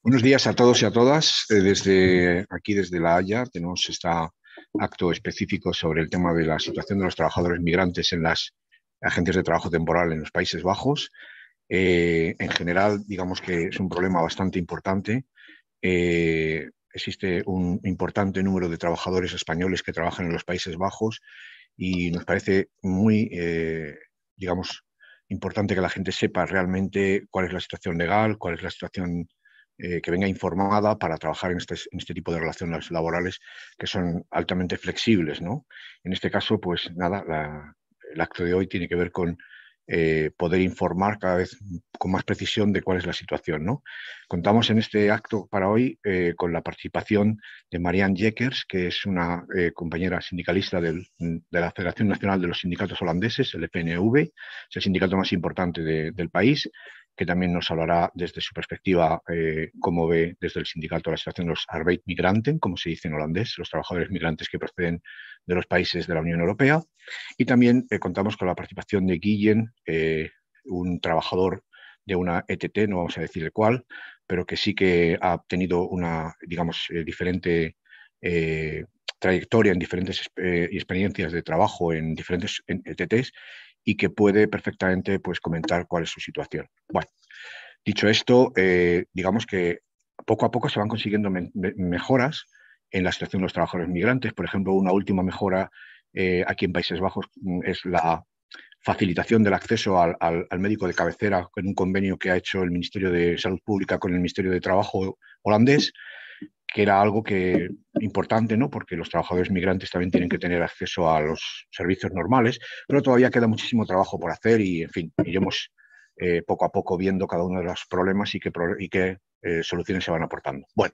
Buenos días a todos y a todas. Desde aquí, desde La Haya, tenemos este acto específico sobre el tema de la situación de los trabajadores migrantes en las agencias de trabajo temporal en los Países Bajos. En general, digamos que es un problema bastante importante. Existe un importante número de trabajadores españoles que trabajan en los Países Bajos y nos parece muy, digamos, importante que la gente sepa realmente cuál es la situación legal, cuál es la situación que venga informada para trabajar en este tipo de relaciones laborales que son altamente flexibles, ¿no? En este caso, pues nada, el acto de hoy tiene que ver con poder informar cada vez con más precisión de cuál es la situación, ¿no? Contamos en este acto para hoy con la participación de Marianne Jekkers, que es una compañera sindicalista de la Federación Nacional de los Sindicatos Holandeses, el FNV, es el sindicato más importante del país, que también nos hablará desde su perspectiva cómo ve desde el sindicato la situación de los arbeidsmigranten, como se dice en holandés, los trabajadores migrantes que proceden de los países de la Unión Europea. Y también contamos con la participación de Guillen, un trabajador de una ETT, no vamos a decir de cuál, pero que sí que ha tenido una, digamos, diferente trayectoria en diferentes experiencias de trabajo en diferentes ETTs y que puede perfectamente pues, comentar cuál es su situación. Bueno, dicho esto, digamos que poco a poco se van consiguiendo mejoras en la situación de los trabajadores migrantes. Por ejemplo, una última mejora aquí en Países Bajos es la facilitación del acceso al médico de cabecera en un convenio que ha hecho el Ministerio de Salud Pública con el Ministerio de Trabajo holandés, que era algo importante, ¿no? Porque los trabajadores migrantes también tienen que tener acceso a los servicios normales, pero todavía queda muchísimo trabajo por hacer y, en fin, iremos poco a poco viendo cada uno de los problemas y qué soluciones se van aportando. Bueno,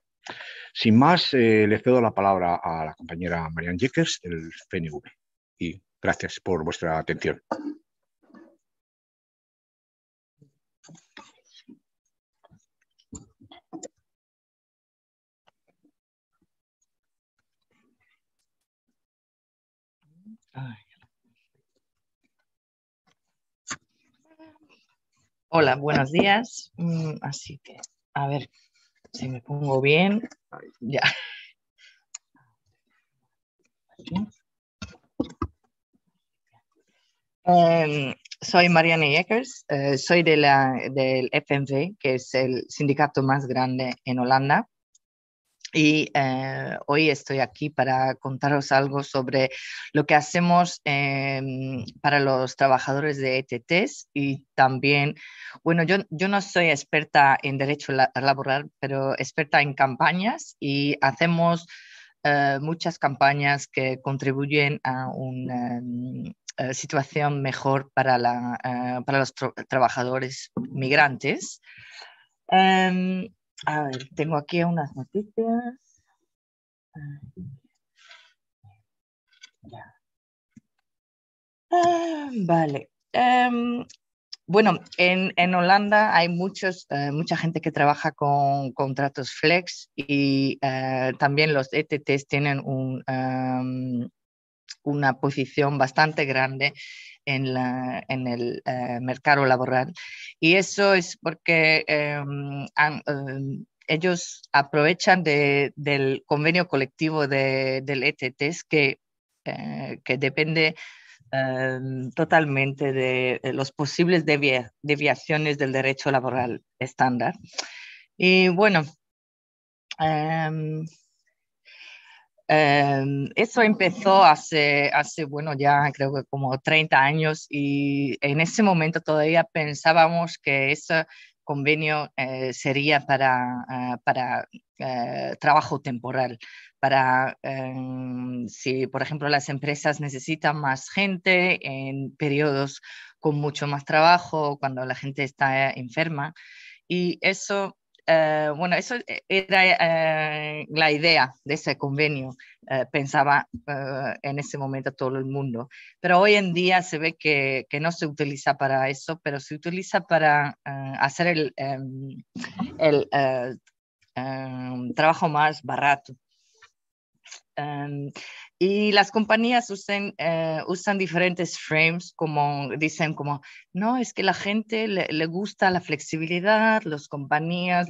sin más, le cedo la palabra a la compañera Marianne Jekkers del FNV y gracias por vuestra atención. Hola, buenos días. Así que, a ver si me pongo bien. Ya. Soy Marianne Jekkers, soy del FNV, que es el sindicato más grande en Holanda. Y hoy estoy aquí para contaros algo sobre lo que hacemos para los trabajadores de ETTs y también, bueno, yo no soy experta en derecho laboral, pero experta en campañas y hacemos muchas campañas que contribuyen a una situación mejor para los trabajadores migrantes. A ver, tengo aquí unas noticias. Vale. Bueno, en Holanda hay mucha gente que trabaja con contratos flex y también los ETTs tienen una posición bastante grande en el mercado laboral. Y eso es porque ellos aprovechan del convenio colectivo del ETTs que depende totalmente de los posibles deviaciones del derecho laboral estándar. Y bueno, eso empezó bueno, ya creo que como 30 años y en ese momento todavía pensábamos que ese convenio sería para trabajo temporal, para si, por ejemplo, las empresas necesitan más gente en periodos con mucho más trabajo, cuando la gente está enferma. Y eso bueno, eso era la idea de ese convenio, pensaba en ese momento todo el mundo. Pero hoy en día se ve que no se utiliza para eso, pero se utiliza para hacer el trabajo más barato. Y las compañías usan diferentes frames, como dicen, como, no, es que la gente le gusta la flexibilidad, las compañías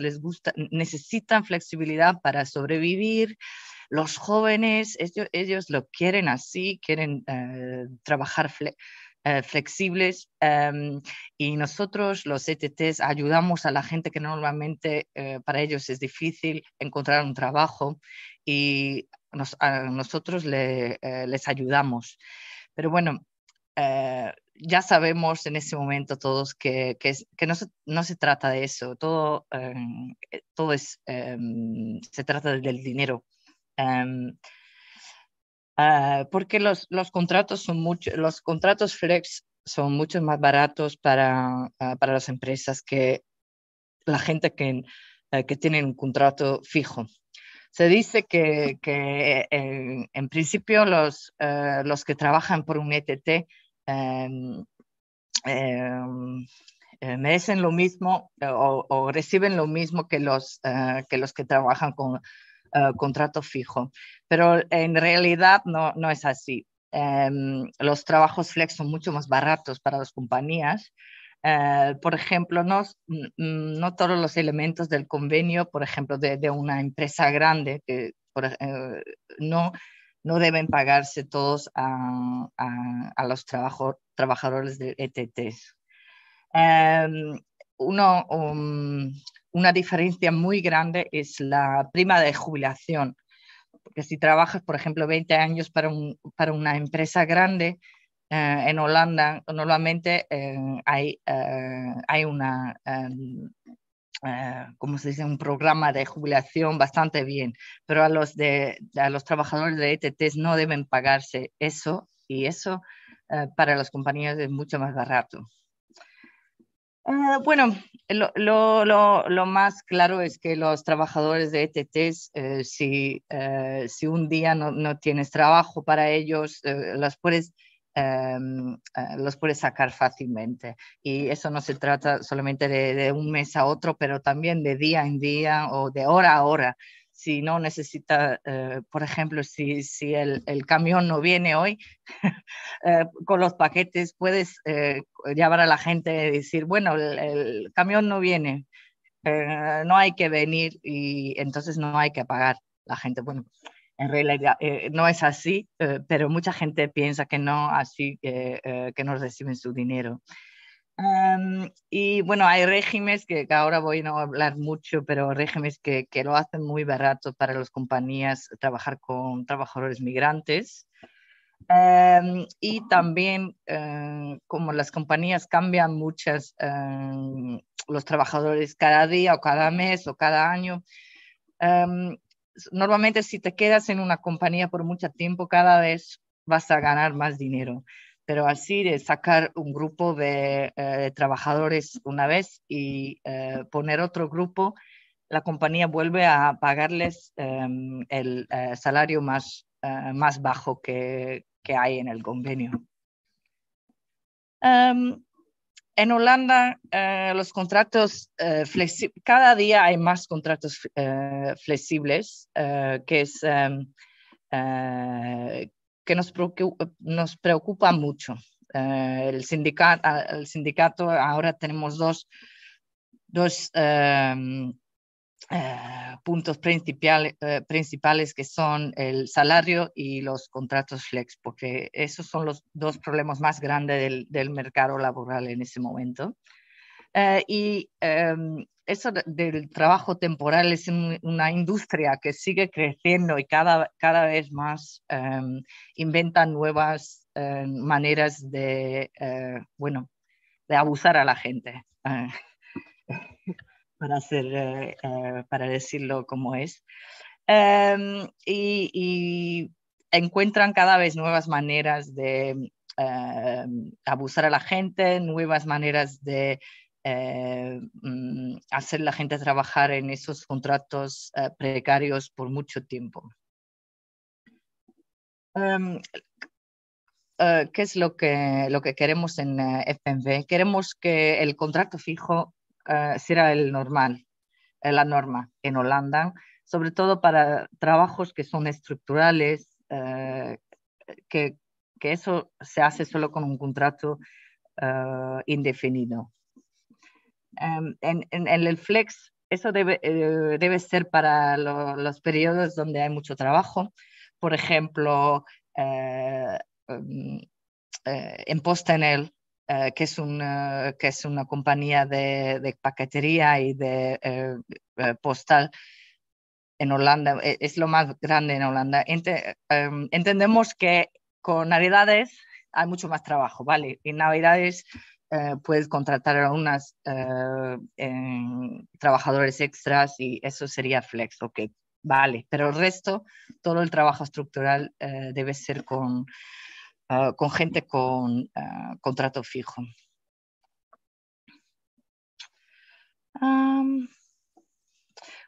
necesitan flexibilidad para sobrevivir, los jóvenes, ellos lo quieren así, quieren trabajar flexibles, y nosotros, los ETTs, ayudamos a la gente que normalmente para ellos es difícil encontrar un trabajo, y nosotros les ayudamos. Pero bueno, ya sabemos en ese momento todos que no se trata de eso, todo se trata del dinero. Porque los contratos los contratos flex son mucho más baratos para las empresas que la gente que tiene un contrato fijo. Se dice que en principio los que trabajan por un ETT merecen lo mismo o reciben lo mismo que los que trabajan con contrato fijo. Pero en realidad no es así. Los trabajos flex son mucho más baratos para las compañías. Por ejemplo, no todos los elementos del convenio, por ejemplo, de una empresa grande, no, no deben pagarse todos a los trabajadores de ETTs. Uno, una diferencia muy grande es la prima de jubilación, porque si trabajas, por ejemplo, 20 años para una empresa grande, en Holanda normalmente hay una, ¿cómo se dice?, un programa de jubilación bastante bien, pero a los trabajadores de ETTs no deben pagarse eso, y eso para las compañías es mucho más barato. Bueno, lo más claro es que los trabajadores de ETTs, si un día no tienes trabajo para ellos, los puedes sacar fácilmente. Y eso no se trata solamente de un mes a otro, pero también de día en día o de hora a hora. Si no necesita, por ejemplo, si el camión no viene hoy, con los paquetes puedes llamar a la gente y decir, bueno, el camión no viene, no hay que venir, y entonces no hay que pagar. La gente, bueno, en realidad no es así, pero mucha gente piensa que no, así que no reciben su dinero. Y bueno, hay regímenes que ahora voy a no hablar mucho, pero regímenes que lo hacen muy barato para las compañías trabajar con trabajadores migrantes. Y también, como las compañías cambian muchas, los trabajadores cada día o cada mes o cada año, normalmente si te quedas en una compañía por mucho tiempo, cada vez vas a ganar más dinero. Pero así de sacar un grupo de trabajadores una vez y poner otro grupo, la compañía vuelve a pagarles el salario más bajo que hay en el convenio. En Holanda, los contratos flexibles, cada día hay más contratos flexibles, que nos preocupa mucho. El sindicato, ahora tenemos dos puntos principales, que son el salario y los contratos flex, porque esos son los dos problemas más grandes del mercado laboral en ese momento. Y eso del trabajo temporal es una industria que sigue creciendo y cada vez más inventan nuevas maneras de abusar a la gente. Para decirlo como es. Y encuentran cada vez nuevas maneras de abusar a la gente, nuevas maneras de hacer la gente trabajar en esos contratos precarios por mucho tiempo. ¿Qué es lo que queremos en FNV? Queremos que el contrato fijo será el normal, la norma en Holanda, sobre todo para trabajos que son estructurales, que, que eso se hace solo con un contrato indefinido. En el flex, eso debe ser para los periodos donde hay mucho trabajo. Por ejemplo, en PostNL, que es una compañía de paquetería y de postal en Holanda, es lo más grande en Holanda. Entendemos que con Navidades hay mucho más trabajo, ¿vale? En Navidades puedes contratar a unos trabajadores extras y eso sería flex, ok, vale. Pero el resto, todo el trabajo estructural debe ser con gente con contrato fijo.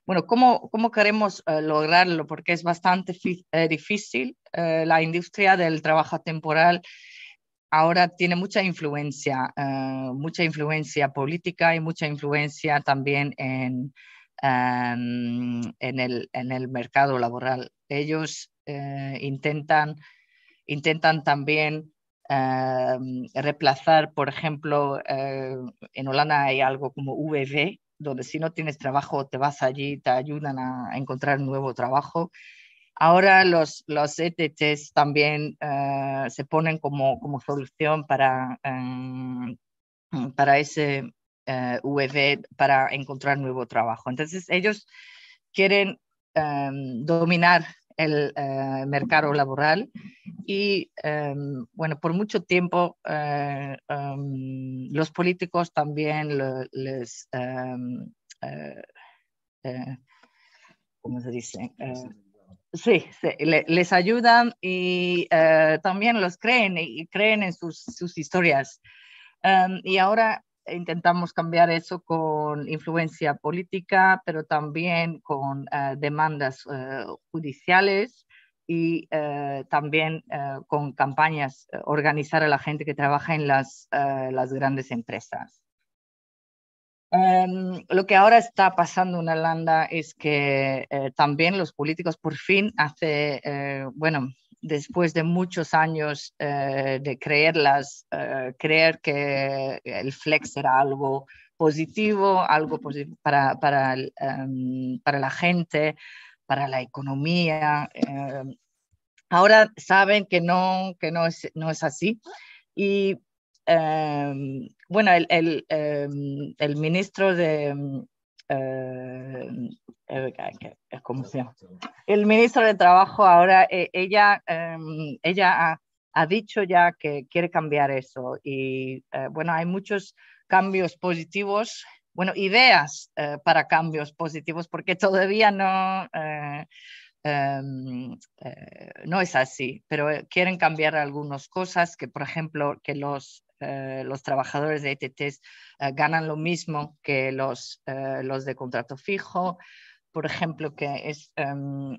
Bueno, ¿cómo queremos lograrlo? Porque es bastante difícil. La industria del trabajo temporal ahora tiene mucha influencia política y mucha influencia también en el mercado laboral. Ellos intentan también reemplazar, por ejemplo, en Holanda hay algo como VV, donde si no tienes trabajo te vas allí, te ayudan a encontrar un nuevo trabajo. Ahora los ETTs también se ponen como solución para ese VV, para encontrar nuevo trabajo. Entonces ellos quieren dominar el mercado laboral y bueno, por mucho tiempo los políticos también ¿cómo se dice? Sí, les ayudan y también los creen y creen en sus historias. Y ahora intentamos cambiar eso con influencia política, pero también con demandas judiciales y también con campañas, organizar a la gente que trabaja en las grandes empresas. Lo que ahora está pasando en Holanda es que también los políticos por fin bueno, después de muchos años de creer que el flex era algo positivo, para la gente, para la economía, ahora saben que no es así. Y bueno, el ministro de ¿cómo se llama? El ministro de Trabajo ahora, ella ha dicho ya que quiere cambiar eso. Y bueno, hay muchos cambios positivos, bueno, ideas para cambios positivos, porque todavía no es así, pero quieren cambiar algunas cosas, que por ejemplo, que los trabajadores de ETTs ganan lo mismo que los de contrato fijo. Por ejemplo, que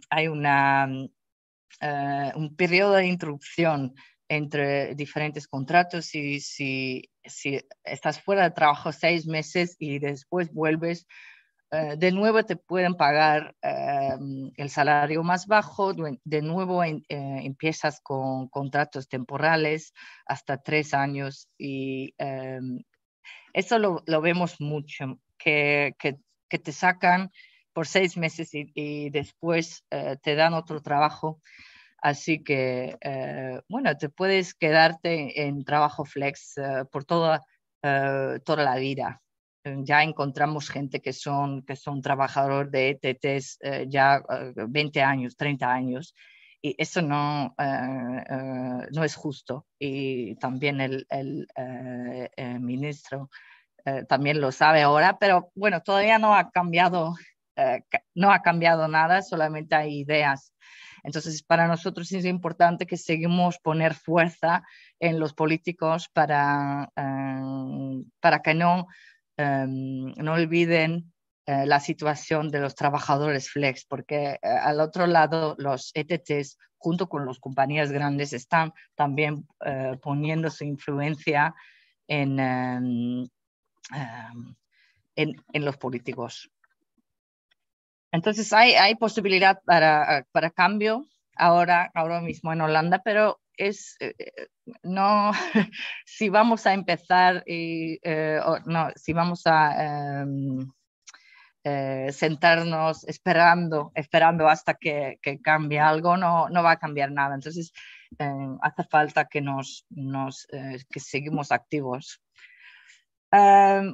hay un periodo de introducción entre diferentes contratos y si estás fuera de trabajo 6 meses y después vuelves, de nuevo te pueden pagar el salario más bajo, de nuevo empiezas con contratos temporales hasta 3 años y eso lo vemos mucho, que te sacan por 6 meses y después te dan otro trabajo. Así que, bueno, te puedes quedarte en trabajo flex por toda la vida. Ya encontramos gente que son trabajadores de ETTs ya 20 años, 30 años, y eso no es justo. Y también el ministro también lo sabe ahora, pero bueno, todavía no ha cambiado nada, solamente hay ideas. Entonces, para nosotros es importante que seguimos poner fuerza en los políticos para que no olviden la situación de los trabajadores flex, porque al otro lado los ETTs, junto con las compañías grandes, están también poniendo su influencia en los políticos. Entonces hay posibilidad para cambio ahora mismo en Holanda, pero no, si vamos a empezar no, si vamos a sentarnos esperando hasta que cambie algo, no va a cambiar nada. Entonces, hace falta que que seguimos activos.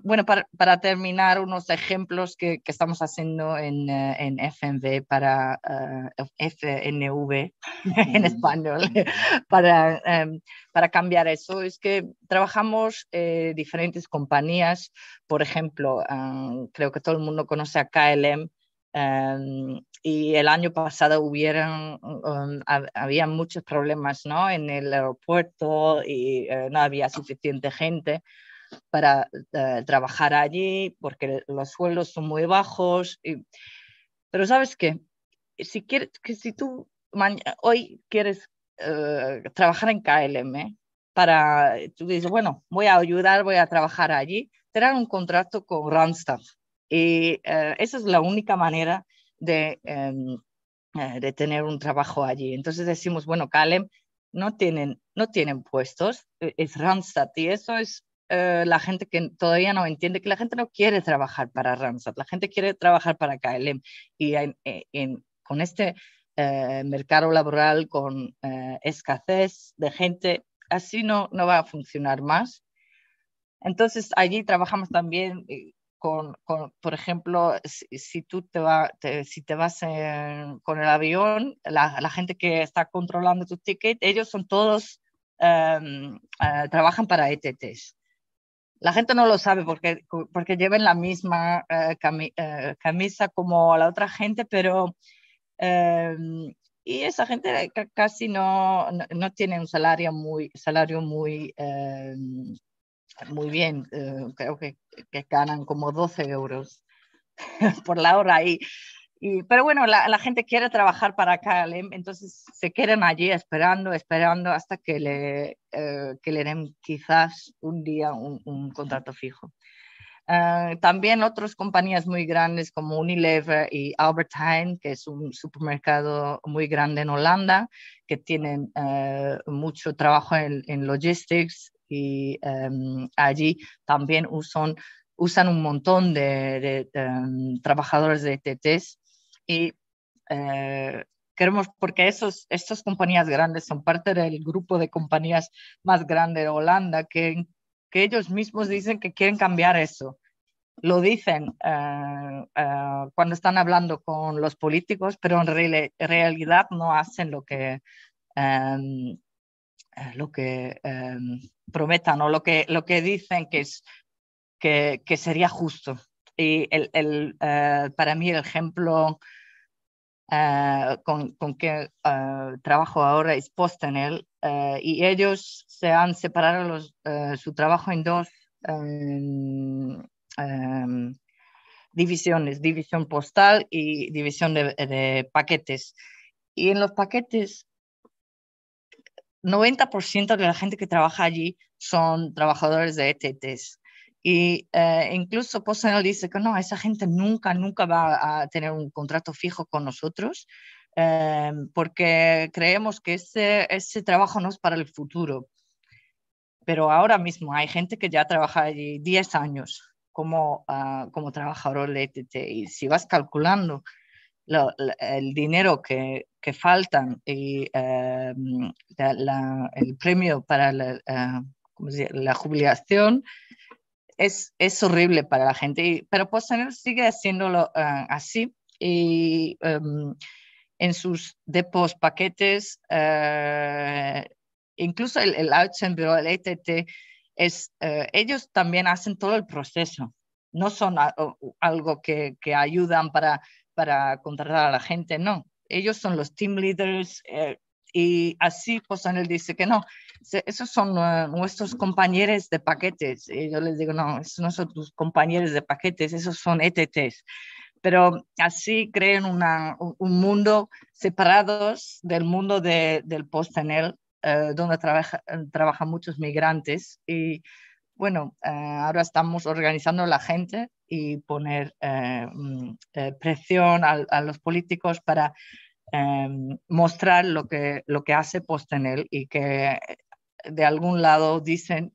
Bueno, para terminar, unos ejemplos que estamos haciendo en FNV FNV en español para cambiar eso. Es que trabajamos diferentes compañías. Por ejemplo, creo que todo el mundo conoce a KLM. Y el año pasado había muchos problemas, ¿no?, en el aeropuerto y no había suficiente gente para trabajar allí porque los sueldos son muy bajos. Pero ¿sabes qué? Si tú hoy quieres trabajar en KLM, tú dices, bueno, voy a ayudar, voy a trabajar allí, te dan un contrato con Randstad. Y esa es la única manera de tener un trabajo allí. Entonces decimos, bueno, KLM no tienen puestos, es Randstad, y eso es la gente que todavía no entiende que la gente no quiere trabajar para Randstad, la gente quiere trabajar para KLM. Y con este mercado laboral, con escasez de gente, así no va a funcionar más. Entonces, allí trabajamos también por ejemplo, si tú si te vas con el avión, la gente que está controlando tu ticket, ellos son todos, trabajan para ETTs. La gente no lo sabe porque llevan la misma camisa como la otra gente, pero y esa gente casi no tiene un salario muy bien. Creo que ganan como 12 euros por la hora ahí. Pero bueno, la gente quiere trabajar para KLM, entonces se quedan allí esperando hasta que le den quizás un día un contrato fijo. También otras compañías muy grandes como Unilever y Albert Heijn, que es un supermercado muy grande en Holanda, que tienen mucho trabajo en logistics, y allí también usan un montón de trabajadores de ETTs. Y porque estas compañías grandes son parte del grupo de compañías más grande de Holanda, que ellos mismos dicen que quieren cambiar eso. Lo dicen cuando están hablando con los políticos, pero en realidad no hacen lo que prometan, o lo que dicen que sería justo. Y para mí el ejemplo con que trabajo ahora es PostNL, y ellos se han separado su trabajo en dos divisiones: división postal y división de paquetes. Y en los paquetes, 90% de la gente que trabaja allí son trabajadores de ETTs. Y incluso PostNL dice que no, esa gente nunca va a tener un contrato fijo con nosotros, porque creemos que ese trabajo no es para el futuro. Pero ahora mismo hay gente que ya trabaja allí 10 años como trabajador de ETT, y si vas calculando el dinero que faltan y el premio para la jubilación, es horrible para la gente. Pero PostNL sigue haciéndolo así, y en sus depots paquetes, incluso el Uitzendbureau, el ETT, ellos también hacen todo el proceso. No son algo que ayudan para contratar a la gente, no. Ellos son los team leaders, y así PostNL dice que no, esos son nuestros compañeros de paquetes. Y yo les digo, no, esos no son tus compañeros de paquetes, esos son ETTs. Pero así crean un mundo separados del mundo del PostNL, donde trabajan muchos migrantes. Y bueno, ahora estamos organizando la gente y poner presión a los políticos para mostrar lo que hace PostNL y que de algún lado dicen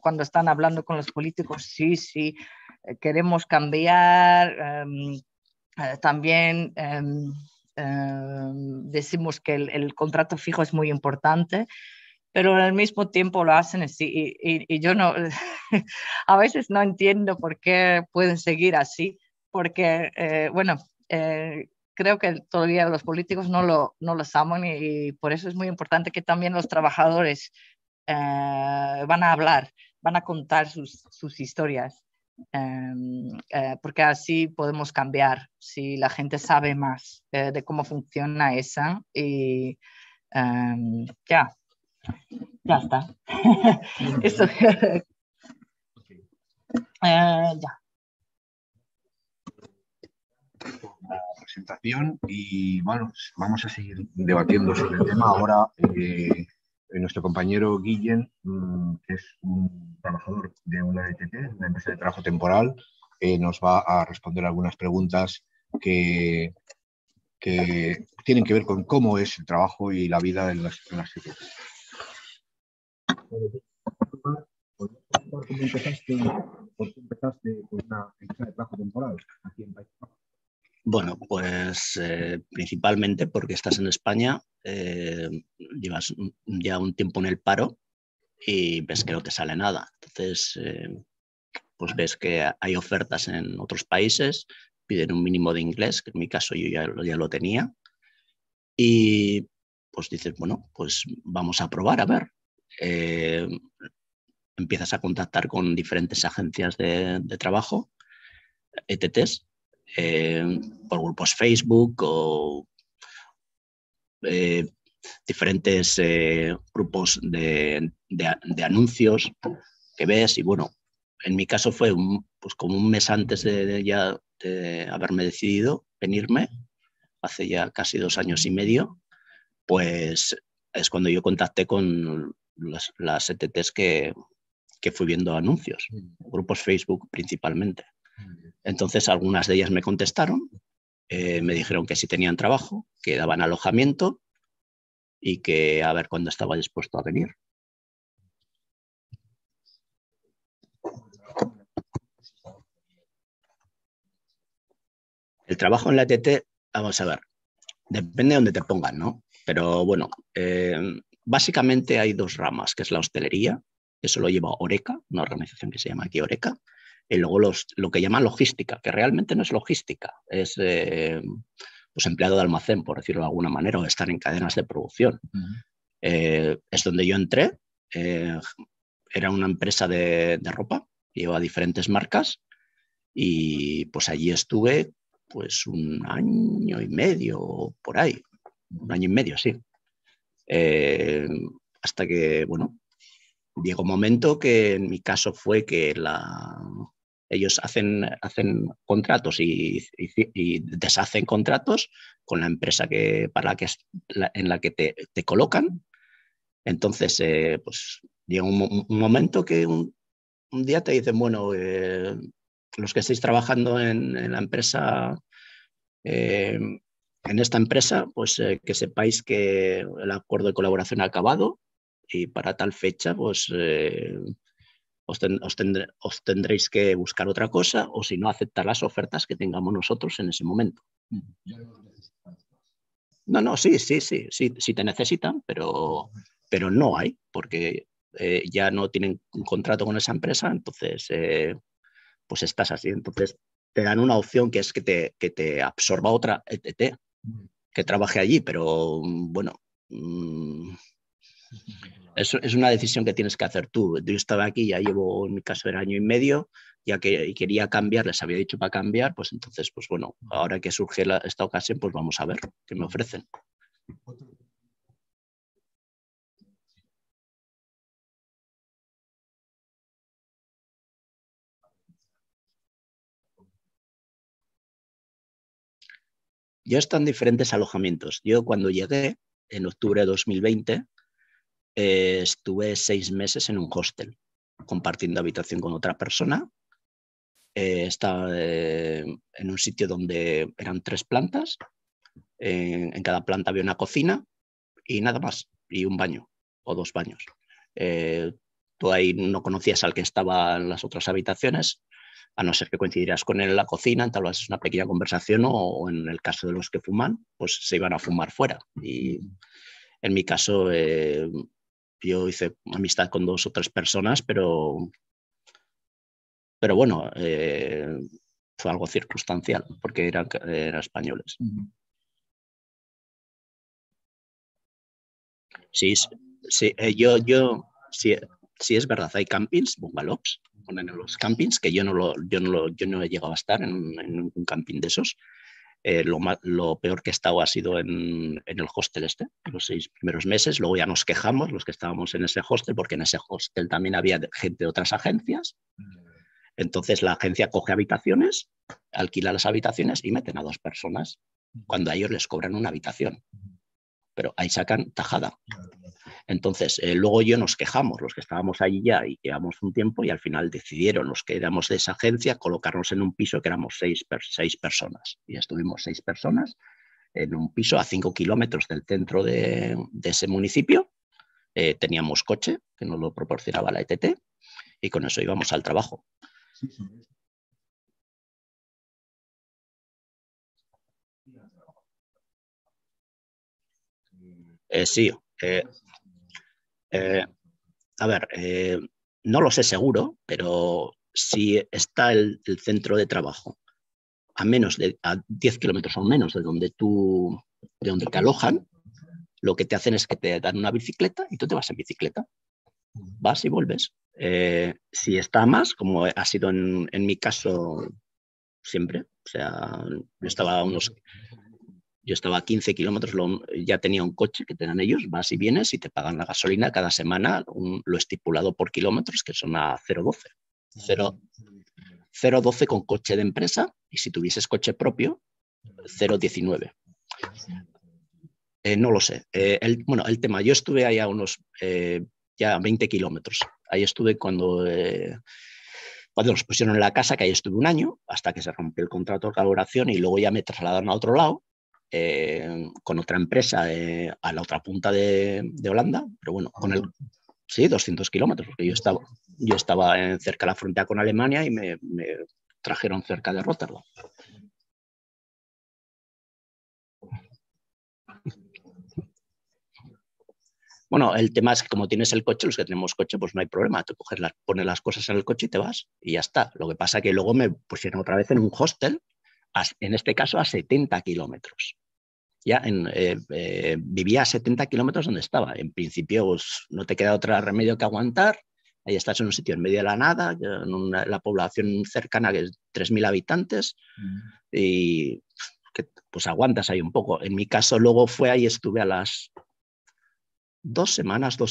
cuando están hablando con los políticos, sí, queremos cambiar. También decimos que el contrato fijo es muy importante, pero al mismo tiempo lo hacen así y yo no, a veces no entiendo por qué pueden seguir así, porque, creo que todavía los políticos no lo saben y por eso es muy importante que también los trabajadores van a hablar, van a contar sus historias, porque así podemos cambiar si la gente sabe más de cómo funciona esa y ya está. Eso, ya. La presentación y bueno, vamos a seguir debatiendo sobre el tema. Ahora nuestro compañero Guillén, que es un trabajador de una ETT, una empresa de trabajo temporal, nos va a responder algunas preguntas que tienen que ver con cómo es el trabajo y la vida en las ETT. ¿Cómo empezaste? ¿Por qué empezaste con una empresa de trabajo temporal aquí en País Vasco? Bueno, pues principalmente porque estás en España, llevas ya un tiempo en el paro y ves que no te sale nada. Entonces, pues ves que hay ofertas en otros países, piden un mínimo de inglés, que en mi caso yo ya lo tenía, y pues dices, bueno, pues vamos a probar, a ver. Empiezas a contactar con diferentes agencias de trabajo, ETTs, por grupos Facebook o diferentes grupos de anuncios que ves y bueno, en mi caso fue pues como un mes antes de haberme decidido venirme, hace ya casi 2 años y medio, pues es cuando yo contacté con las ETTs que fui viendo anuncios, grupos Facebook principalmente. Entonces algunas de ellas me contestaron, me dijeron que si tenían trabajo, que daban alojamiento y que a ver cuándo estaba dispuesto a venir. El trabajo en la ETT, vamos a ver, depende de dónde te pongan, ¿no? Pero bueno, básicamente hay 2 ramas, que es la hostelería, eso lo lleva Horeca, una organización que se llama aquí Horeca, y luego lo que llaman logística, que realmente no es logística, es pues empleado de almacén, por decirlo de alguna manera, o estar en cadenas de producción. Es donde yo entré, era una empresa de ropa, lleva diferentes marcas, y pues allí estuve pues 1 año y medio, por ahí, 1 año y medio, sí. Hasta que, bueno, llegó un momento que en mi caso fue que ellos hacen contratos y deshacen contratos con la empresa en la que te colocan. Entonces, pues llega un momento que un día te dicen, bueno, los que estáis trabajando en la empresa, en esta empresa, pues que sepáis que el acuerdo de colaboración ha acabado y para tal fecha, pues os tendréis que buscar otra cosa o si no, aceptar las ofertas que tengamos nosotros en ese momento. No, sí te necesitan, pero no hay, porque ya no tienen un contrato con esa empresa, entonces pues estás así. Entonces te dan una opción que es que te absorba otra ETT que trabaje allí, pero bueno, es una decisión que tienes que hacer tú. Yo estaba aquí, ya llevo, en mi caso, 1 año y medio, ya que quería cambiar, les había dicho para cambiar, pues entonces, pues bueno, ahora que surge esta ocasión, pues vamos a ver qué me ofrecen. Yo he estado en diferentes alojamientos. Yo cuando llegué, en octubre de 2020, estuve 6 meses en un hostel, compartiendo habitación con otra persona. Estaba en un sitio donde eran 3 plantas En cada planta había una cocina y nada más, y un baño o 2 baños. Tú ahí no conocías al que estaba en las otras habitaciones, a no ser que coincidieras con él en la cocina, entablas una pequeña conversación o en el caso de los que fuman, pues se iban a fumar fuera. Y en mi caso, yo hice amistad con 2 o 3 personas, pero bueno, fue algo circunstancial, porque eran españoles. Sí, sí, sí, es verdad, hay campings, bungalows, ponen en los campings, que yo no he llegado a estar en un camping de esos. Lo peor que he estado ha sido en el hostel los 6 primeros meses. Luego ya nos quejamos los que estábamos en ese hostel, porque en ese hostel también había gente de otras agencias. Entonces la agencia coge habitaciones, alquila las habitaciones y meten a 2 personas cuando a ellos les cobran una habitación. Pero ahí sacan tajada. Entonces, luego nos quejamos, los que estábamos allí ya y llevamos un tiempo, y al final decidieron los que éramos de esa agencia colocarnos en un piso que éramos 6 personas. Y estuvimos 6 personas en un piso a 5 kilómetros del centro de ese municipio. Teníamos coche, que nos lo proporcionaba la ETT, y con eso íbamos al trabajo. Sí. A ver, no lo sé seguro, pero si está el centro de trabajo a 10 kilómetros o menos de donde te alojan, lo que te hacen es que te dan una bicicleta y tú te vas en bicicleta. Vas y vuelves. Si está más, como ha sido en mi caso siempre, o sea, yo estaba a 15 kilómetros, ya tenía un coche que tenían ellos, vas y vienes y te pagan la gasolina cada semana, lo estipulado por kilómetros, que son a 0,12. 0,12 con coche de empresa, y si tuvieses coche propio, 0,19. No lo sé. El tema, yo estuve ahí a unos ya 20 kilómetros. Ahí estuve cuando nos pusieron en la casa, que ahí estuve un año, hasta que se rompió el contrato de colaboración, y luego ya me trasladaron a otro lado, con otra empresa a la otra punta de Holanda, pero bueno, sí, 200 kilómetros, porque yo estaba cerca de la frontera con Alemania y me trajeron cerca de Rotterdam. Bueno, el tema es que como tienes el coche, los que tenemos coche, pues no hay problema. Tú pones las cosas en el coche y te vas y ya está. Lo que pasa es que luego me pusieron otra vez en un hostel, en este caso a 70 kilómetros. Ya vivía a 70 kilómetros donde estaba. En principio, pues, no te queda otro remedio que aguantar. Ahí estás en un sitio en medio de la nada, en la población cercana, que es 3.000 habitantes, y pues aguantas ahí un poco. En mi caso, luego ahí estuve a las 2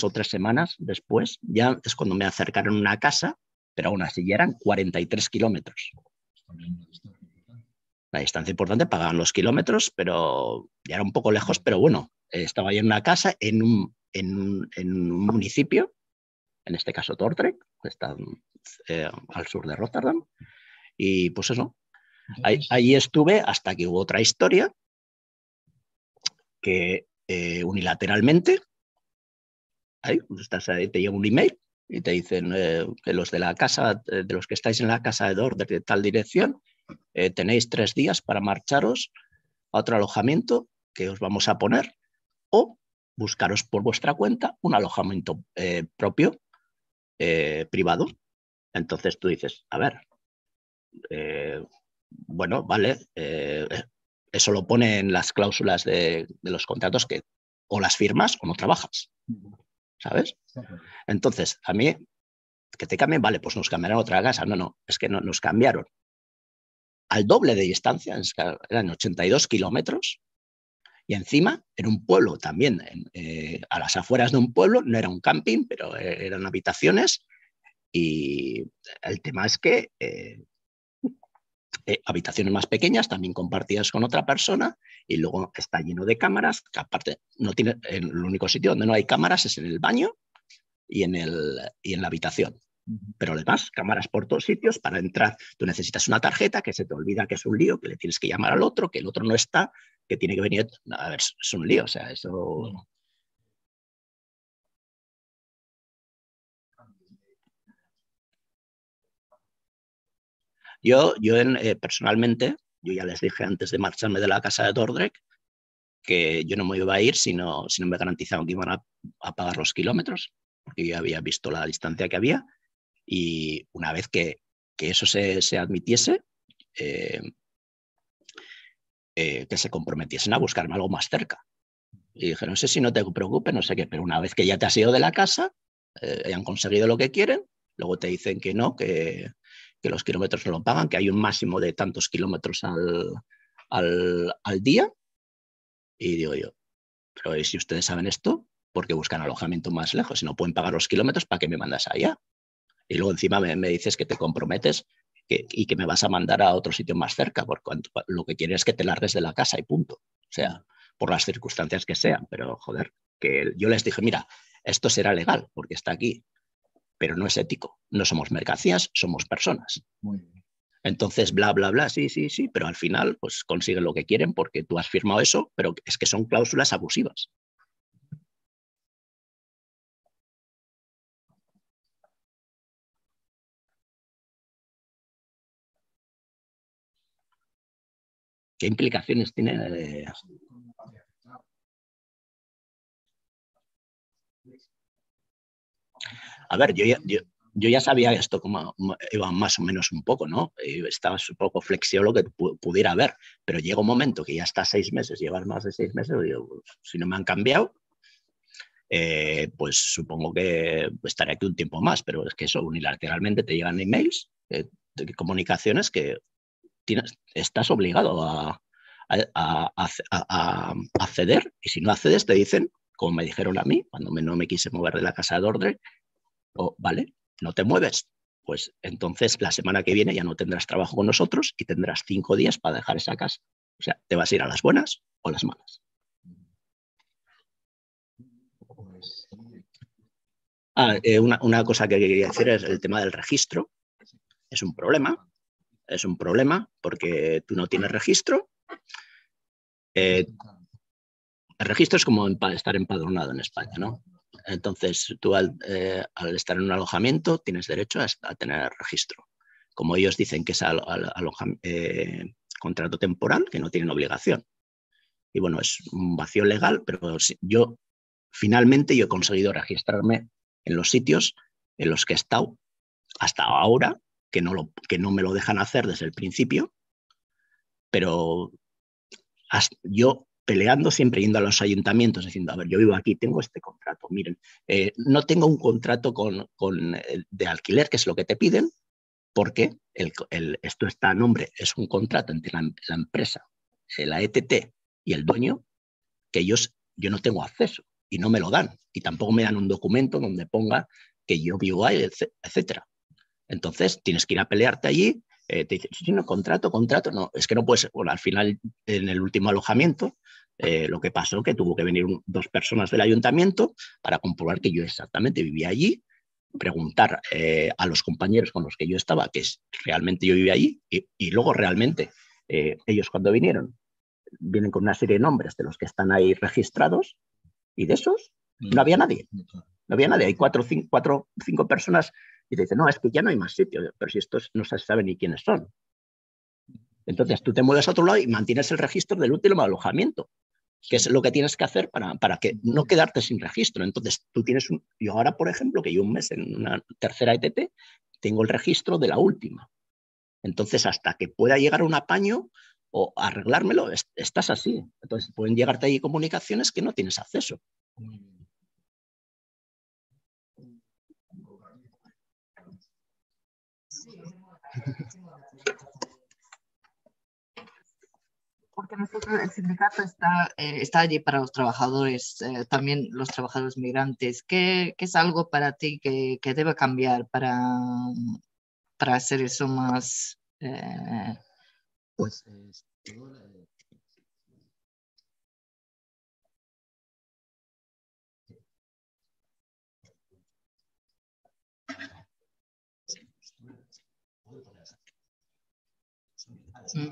o 3 semanas después, ya es cuando me acercaron a una casa, pero aún así ya eran 43 kilómetros. La distancia importante, pagaban los kilómetros, pero ya era un poco lejos, pero bueno, estaba yo en una casa en un municipio, en este caso Dordrecht, que está al sur de Rotterdam, y pues eso, ahí estuve hasta que hubo otra historia que unilateralmente, ahí te llega un email y te dicen que los de la casa, de los que estáis en la casa de Dordrecht de tal dirección, tenéis 3 días para marcharos a otro alojamiento que os vamos a poner, o buscaros por vuestra cuenta un alojamiento propio, privado. Entonces tú dices, a ver, bueno, vale, eso lo pone en las cláusulas de los contratos, que o las firmas o no trabajas, ¿sabes? Entonces, a mí, que te cambien, vale, pues nos cambiarán a otra casa. No, es que no, nos cambiaron al doble de distancia, eran 82 kilómetros, y encima en un pueblo también, a las afueras de un pueblo, no era un camping, pero eran habitaciones, y el tema es que habitaciones más pequeñas, también compartidas con otra persona, y luego está lleno de cámaras, que aparte no tiene, el único sitio donde no hay cámaras es en el baño y en la habitación. Pero además, cámaras por todos sitios para entrar. Tú necesitas una tarjeta que se te olvida que es un lío, que le tienes que llamar al otro, que el otro no está, que tiene que venir. A ver, es un lío, o sea, eso. Personalmente, yo ya les dije antes de marcharme de la casa de Dordrecht que yo no me iba a ir si no me garantizaban que iban a pagar los kilómetros, porque yo había visto la distancia que había, y una vez que eso se admitiese, eh, que se comprometiesen a buscarme algo más cerca. Y dije, no sé si no te preocupes, no sé qué, pero una vez que ya te has ido de la casa, hayan conseguido lo que quieren, luego te dicen que no, que los kilómetros no lo pagan, que hay un máximo de tantos kilómetros al día. Y digo yo, pero si ustedes saben esto, ¿por qué buscan alojamiento más lejos? Si no pueden pagar los kilómetros, ¿para qué me mandas allá? Y luego encima me dices que te comprometes y que me vas a mandar a otro sitio más cerca, porque lo que quieres es que te largues de la casa y punto. O sea, por las circunstancias que sean, pero joder, que yo les dije, mira, esto será legal porque está aquí, pero no es ético. No somos mercancías, somos personas. Muy bien. Entonces, bla, bla, bla, sí, sí, sí, pero al final pues consiguen lo que quieren porque tú has firmado eso, pero es que son cláusulas abusivas. ¿Qué implicaciones tiene? A ver, yo ya sabía esto como iba más o menos un poco, ¿no? Estaba un poco flexible lo que pudiera haber, pero llega un momento que ya está 6 meses, llevas más de 6 meses, digo, pues, si no me han cambiado, pues supongo que estaré aquí un tiempo más, pero es que eso, unilateralmente te llegan emails, de comunicaciones que estás obligado a acceder, y si no accedes te dicen, como me dijeron a mí, cuando no me quise mover de la casa de orden, vale, no te mueves, pues entonces la semana que viene ya no tendrás trabajo con nosotros y tendrás 5 días para dejar esa casa. O sea, te vas a ir a las buenas o las malas. Una cosa que quería decir es el tema del registro. Es un problema porque tú no tienes registro. El registro es como estar empadronado en España, ¿no? Entonces, tú al estar en un alojamiento tienes derecho a tener registro. Como ellos dicen que es contrato temporal, que no tienen obligación. Y bueno, es un vacío legal, pero finalmente yo he conseguido registrarme en los sitios en los que he estado hasta ahora, que no me lo dejan hacer desde el principio, pero yo peleando siempre yendo a los ayuntamientos diciendo, a ver, yo vivo aquí, tengo este contrato, miren, no tengo un contrato de alquiler, que es lo que te piden, porque esto está a nombre, es un contrato entre la empresa, la ETT y el dueño, que yo no tengo acceso y no me lo dan, y tampoco me dan un documento donde ponga que yo vivo ahí, etcétera. Entonces tienes que ir a pelearte allí, te dicen, sí, no, contrato, no, es que no puede ser. Bueno, al final, en el último alojamiento, lo que pasó que tuvo que venir 2 personas del ayuntamiento para comprobar que yo exactamente vivía allí, preguntar a los compañeros con los que yo estaba que realmente yo vivía allí, y luego realmente ellos cuando vienen con una serie de nombres de los que están ahí registrados, y de esos no había nadie. No había nadie. Hay 5 personas y te dicen, no, es que ya no hay más sitios. Pero si estos no se sabe ni quiénes son. Entonces tú te mueves a otro lado y mantienes el registro del último alojamiento, que es lo que tienes que hacer para que no quedarte sin registro. Entonces tú tienes yo ahora, por ejemplo, que yo un mes en una tercera ETT, tengo el registro de la última. Entonces, hasta que pueda llegar a un apaño o arreglármelo, estás así. Entonces pueden llegarte ahí comunicaciones que no tienes acceso. Porque nosotros, el sindicato está allí para los trabajadores, también los trabajadores migrantes. ¿Qué es algo para ti que debe cambiar para hacer eso más? Pues Mm.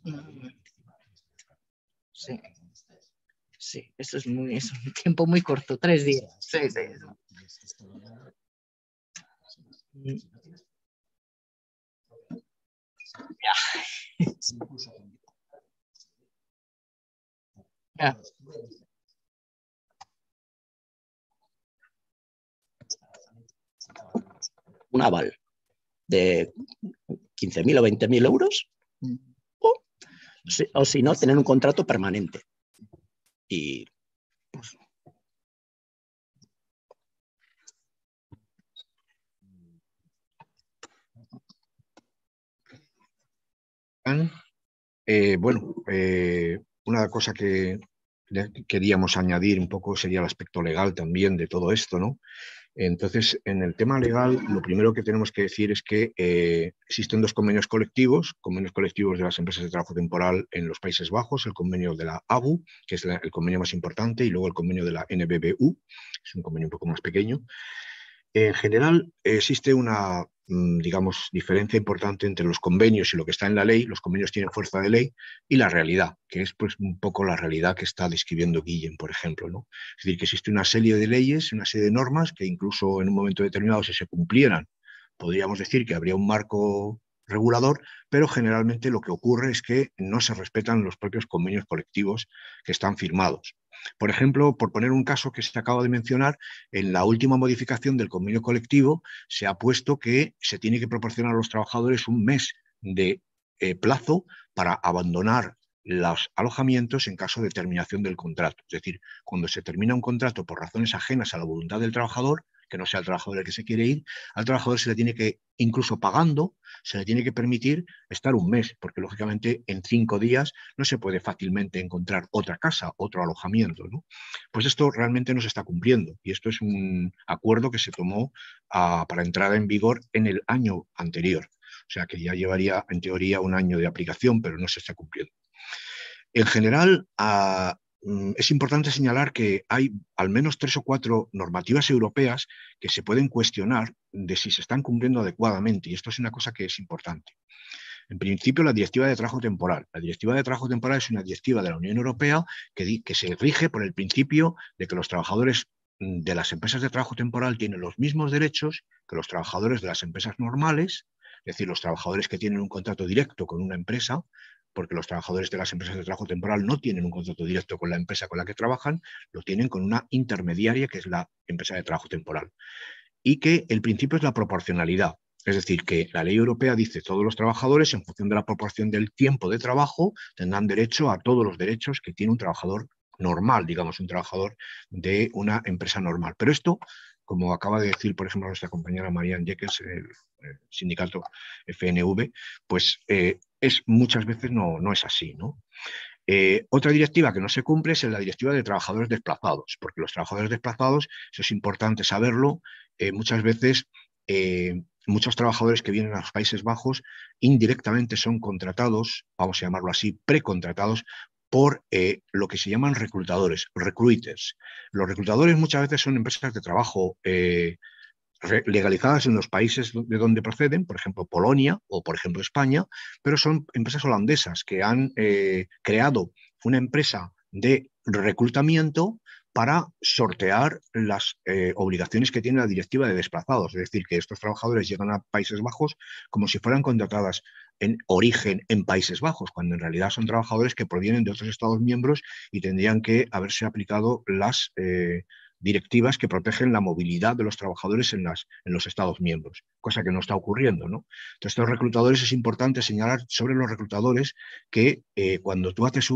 Mm. Sí. Sí, eso es un tiempo muy corto, 3 días. Sí, sí. Mm. Ya. Un aval de 15.000 o 20.000 euros, Mm. o si no, tener un contrato permanente. Y pues, Bueno, una cosa que queríamos añadir un poco sería el aspecto legal también de todo esto, ¿no? Entonces, en el tema legal, lo primero que tenemos que decir es que existen dos convenios colectivos de las empresas de trabajo temporal en los Países Bajos, el convenio de la ABU, que es el convenio más importante, y luego el convenio de la NBBU, es un convenio un poco más pequeño. En general, existe una, digamos, diferencia importante entre los convenios y lo que está en la ley. Los convenios tienen fuerza de ley y la realidad, que es pues un poco la realidad que está describiendo Guillem, por ejemplo, ¿no? Es decir, que existe una serie de leyes, una serie de normas que incluso en un momento determinado, si se cumplieran, podríamos decir que habría un marco regulador, pero generalmente lo que ocurre es que no se respetan los propios convenios colectivos que están firmados. Por ejemplo, por poner un caso que se acaba de mencionar, en la última modificación del convenio colectivo se ha puesto que se tiene que proporcionar a los trabajadores un mes de plazo para abandonar los alojamientos en caso de terminación del contrato. Es decir, cuando se termina un contrato por razones ajenas a la voluntad del trabajador, que no sea el trabajador el que se quiere ir, al trabajador se le tiene que, incluso pagando, se le tiene que permitir estar un mes, porque lógicamente en 5 días no se puede fácilmente encontrar otra casa, otro alojamiento, ¿no? Pues esto realmente no se está cumpliendo y esto es un acuerdo que se tomó para entrar en vigor en el año anterior. O sea que ya llevaría en teoría un año de aplicación, pero no se está cumpliendo. En general, es importante señalar que hay al menos 3 o 4 normativas europeas que se pueden cuestionar de si se están cumpliendo adecuadamente y esto es una cosa que es importante. En principio, la Directiva de Trabajo Temporal. La Directiva de Trabajo Temporal es una directiva de la Unión Europea que se rige por el principio de que los trabajadores de las empresas de trabajo temporal tienen los mismos derechos que los trabajadores de las empresas normales, es decir, los trabajadores que tienen un contrato directo con una empresa, porque los trabajadores de las empresas de trabajo temporal no tienen un contrato directo con la empresa con la que trabajan, lo tienen con una intermediaria que es la empresa de trabajo temporal. Y que el principio es la proporcionalidad. Es decir, que la ley europea dice que todos los trabajadores, en función de la proporción del tiempo de trabajo, tendrán derecho a todos los derechos que tiene un trabajador normal, digamos, un trabajador de una empresa normal. Pero esto, como acaba de decir, por ejemplo, nuestra compañera Marianne Jeckels, el sindicato FNV, pues muchas veces no es así, ¿no? Otra directiva que no se cumple es la directiva de trabajadores desplazados, porque los trabajadores desplazados, eso es importante saberlo, muchas veces muchos trabajadores que vienen a los Países Bajos indirectamente son contratados, vamos a llamarlo así, precontratados por lo que se llaman reclutadores, recruiters. Los reclutadores muchas veces son empresas de trabajo legalizadas en los países de donde proceden, por ejemplo Polonia o por ejemplo España, pero son empresas holandesas que han creado una empresa de reclutamiento para sortear las obligaciones que tiene la directiva de desplazados. Es decir, que estos trabajadores llegan a Países Bajos como si fueran contratadas en origen en Países Bajos, cuando en realidad son trabajadores que provienen de otros Estados miembros y tendrían que haberse aplicado las directivas que protegen la movilidad de los trabajadores en los Estados miembros, cosa que no está ocurriendo, ¿no? Entonces, estos reclutadores es importante señalar sobre los reclutadores que cuando tú haces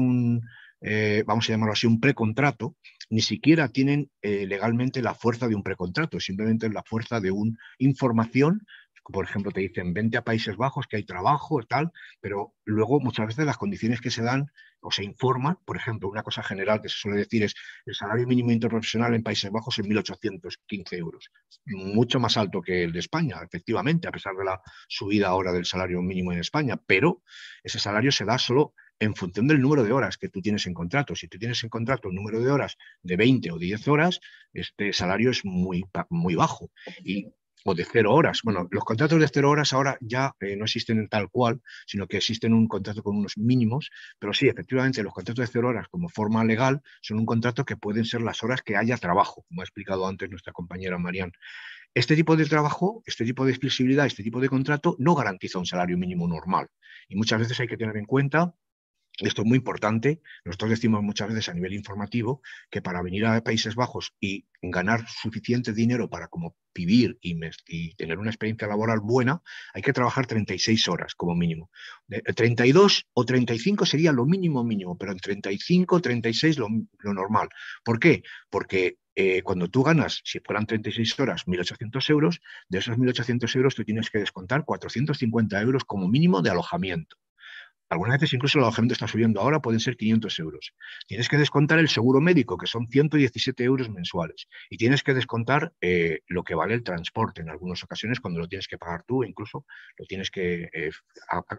vamos a llamarlo así, un precontrato, ni siquiera tienen legalmente la fuerza de un precontrato, simplemente la fuerza de una información. Por ejemplo, te dicen, vente a Países Bajos, que hay trabajo, tal, pero luego muchas veces las condiciones que se dan o se informan, por ejemplo, una cosa general que se suele decir es el salario mínimo interprofesional en Países Bajos es 1.815 euros, mucho más alto que el de España, efectivamente, a pesar de la subida ahora del salario mínimo en España, pero ese salario se da solo en función del número de horas que tú tienes en contrato. Si tú tienes en contrato un número de horas de 20 o 10 horas, este salario es muy bajo. O de 0 horas. Bueno, los contratos de 0 horas ahora ya no existen en tal cual, sino que existen un contrato con unos mínimos, pero sí, efectivamente, los contratos de 0 horas como forma legal son un contrato que pueden ser las horas que haya trabajo, como ha explicado antes nuestra compañera Marian. Este tipo de trabajo, este tipo de flexibilidad, este tipo de contrato no garantiza un salario mínimo normal. Y muchas veces hay que tener en cuenta, esto es muy importante, nosotros decimos muchas veces a nivel informativo que para venir a Países Bajos y ganar suficiente dinero para como vivir y tener una experiencia laboral buena, hay que trabajar 36 horas como mínimo. 32 o 35 sería lo mínimo, pero en 35, 36 lo normal. ¿Por qué? Porque cuando tú ganas, si fueran 36 horas, 1.800 euros, de esos 1.800 euros tú tienes que descontar 450 euros como mínimo de alojamiento. Algunas veces incluso el alojamiento está subiendo ahora, pueden ser 500 euros. Tienes que descontar el seguro médico, que son 117 euros mensuales. Y tienes que descontar lo que vale el transporte en algunas ocasiones cuando lo tienes que pagar tú, e incluso lo tienes que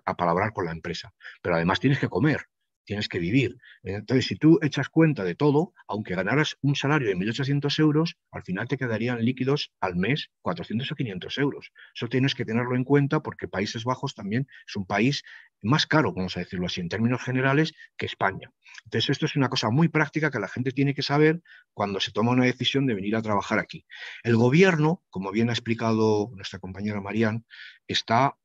apalabrar con la empresa. Pero además tienes que comer, tienes que vivir. Entonces, si tú echas cuenta de todo, aunque ganaras un salario de 1.800 euros, al final te quedarían líquidos al mes 400 o 500 euros. Eso tienes que tenerlo en cuenta porque Países Bajos también es un país más caro, vamos a decirlo así, en términos generales, que España. Entonces, esto es una cosa muy práctica que la gente tiene que saber cuando se toma una decisión de venir a trabajar aquí. El gobierno, como bien ha explicado nuestra compañera Marian, está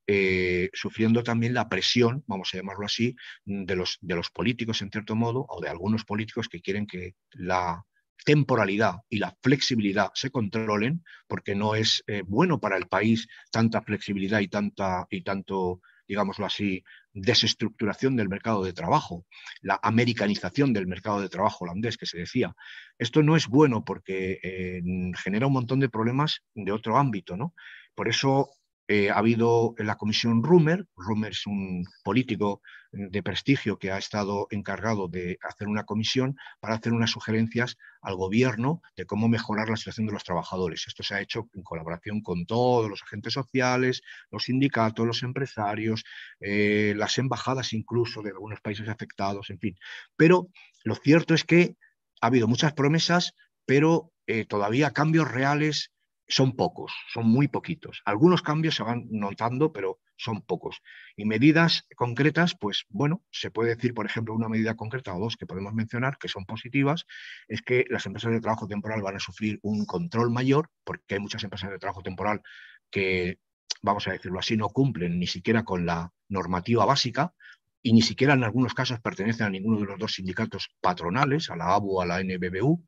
sufriendo también la presión, vamos a llamarlo así, de los políticos, en cierto modo, o de algunos políticos que quieren que la temporalidad y la flexibilidad se controlen, porque no es bueno para el país tanta flexibilidad y tanto, digámoslo así, desestructuración del mercado de trabajo, la americanización del mercado de trabajo holandés que se decía. Esto no es bueno porque genera un montón de problemas de otro ámbito, ¿no? Por eso ha habido la comisión Rummer. Rummer es un político de prestigio que ha estado encargado de hacer una comisión para hacer unas sugerencias al gobierno de cómo mejorar la situación de los trabajadores. Esto se ha hecho en colaboración con todos los agentes sociales, los sindicatos, los empresarios, las embajadas incluso de algunos países afectados, en fin. Pero lo cierto es que ha habido muchas promesas, pero todavía cambios reales son pocos, son muy poquitos. Algunos cambios se van notando, pero son pocos. Y medidas concretas, pues bueno, se puede decir, por ejemplo, una medida concreta o dos que podemos mencionar que son positivas, es que las empresas de trabajo temporal van a sufrir un control mayor, porque hay muchas empresas de trabajo temporal que, vamos a decirlo así, no cumplen ni siquiera con la normativa básica y ni siquiera en algunos casos pertenecen a ninguno de los dos sindicatos patronales, a la ABU o a la NBBU.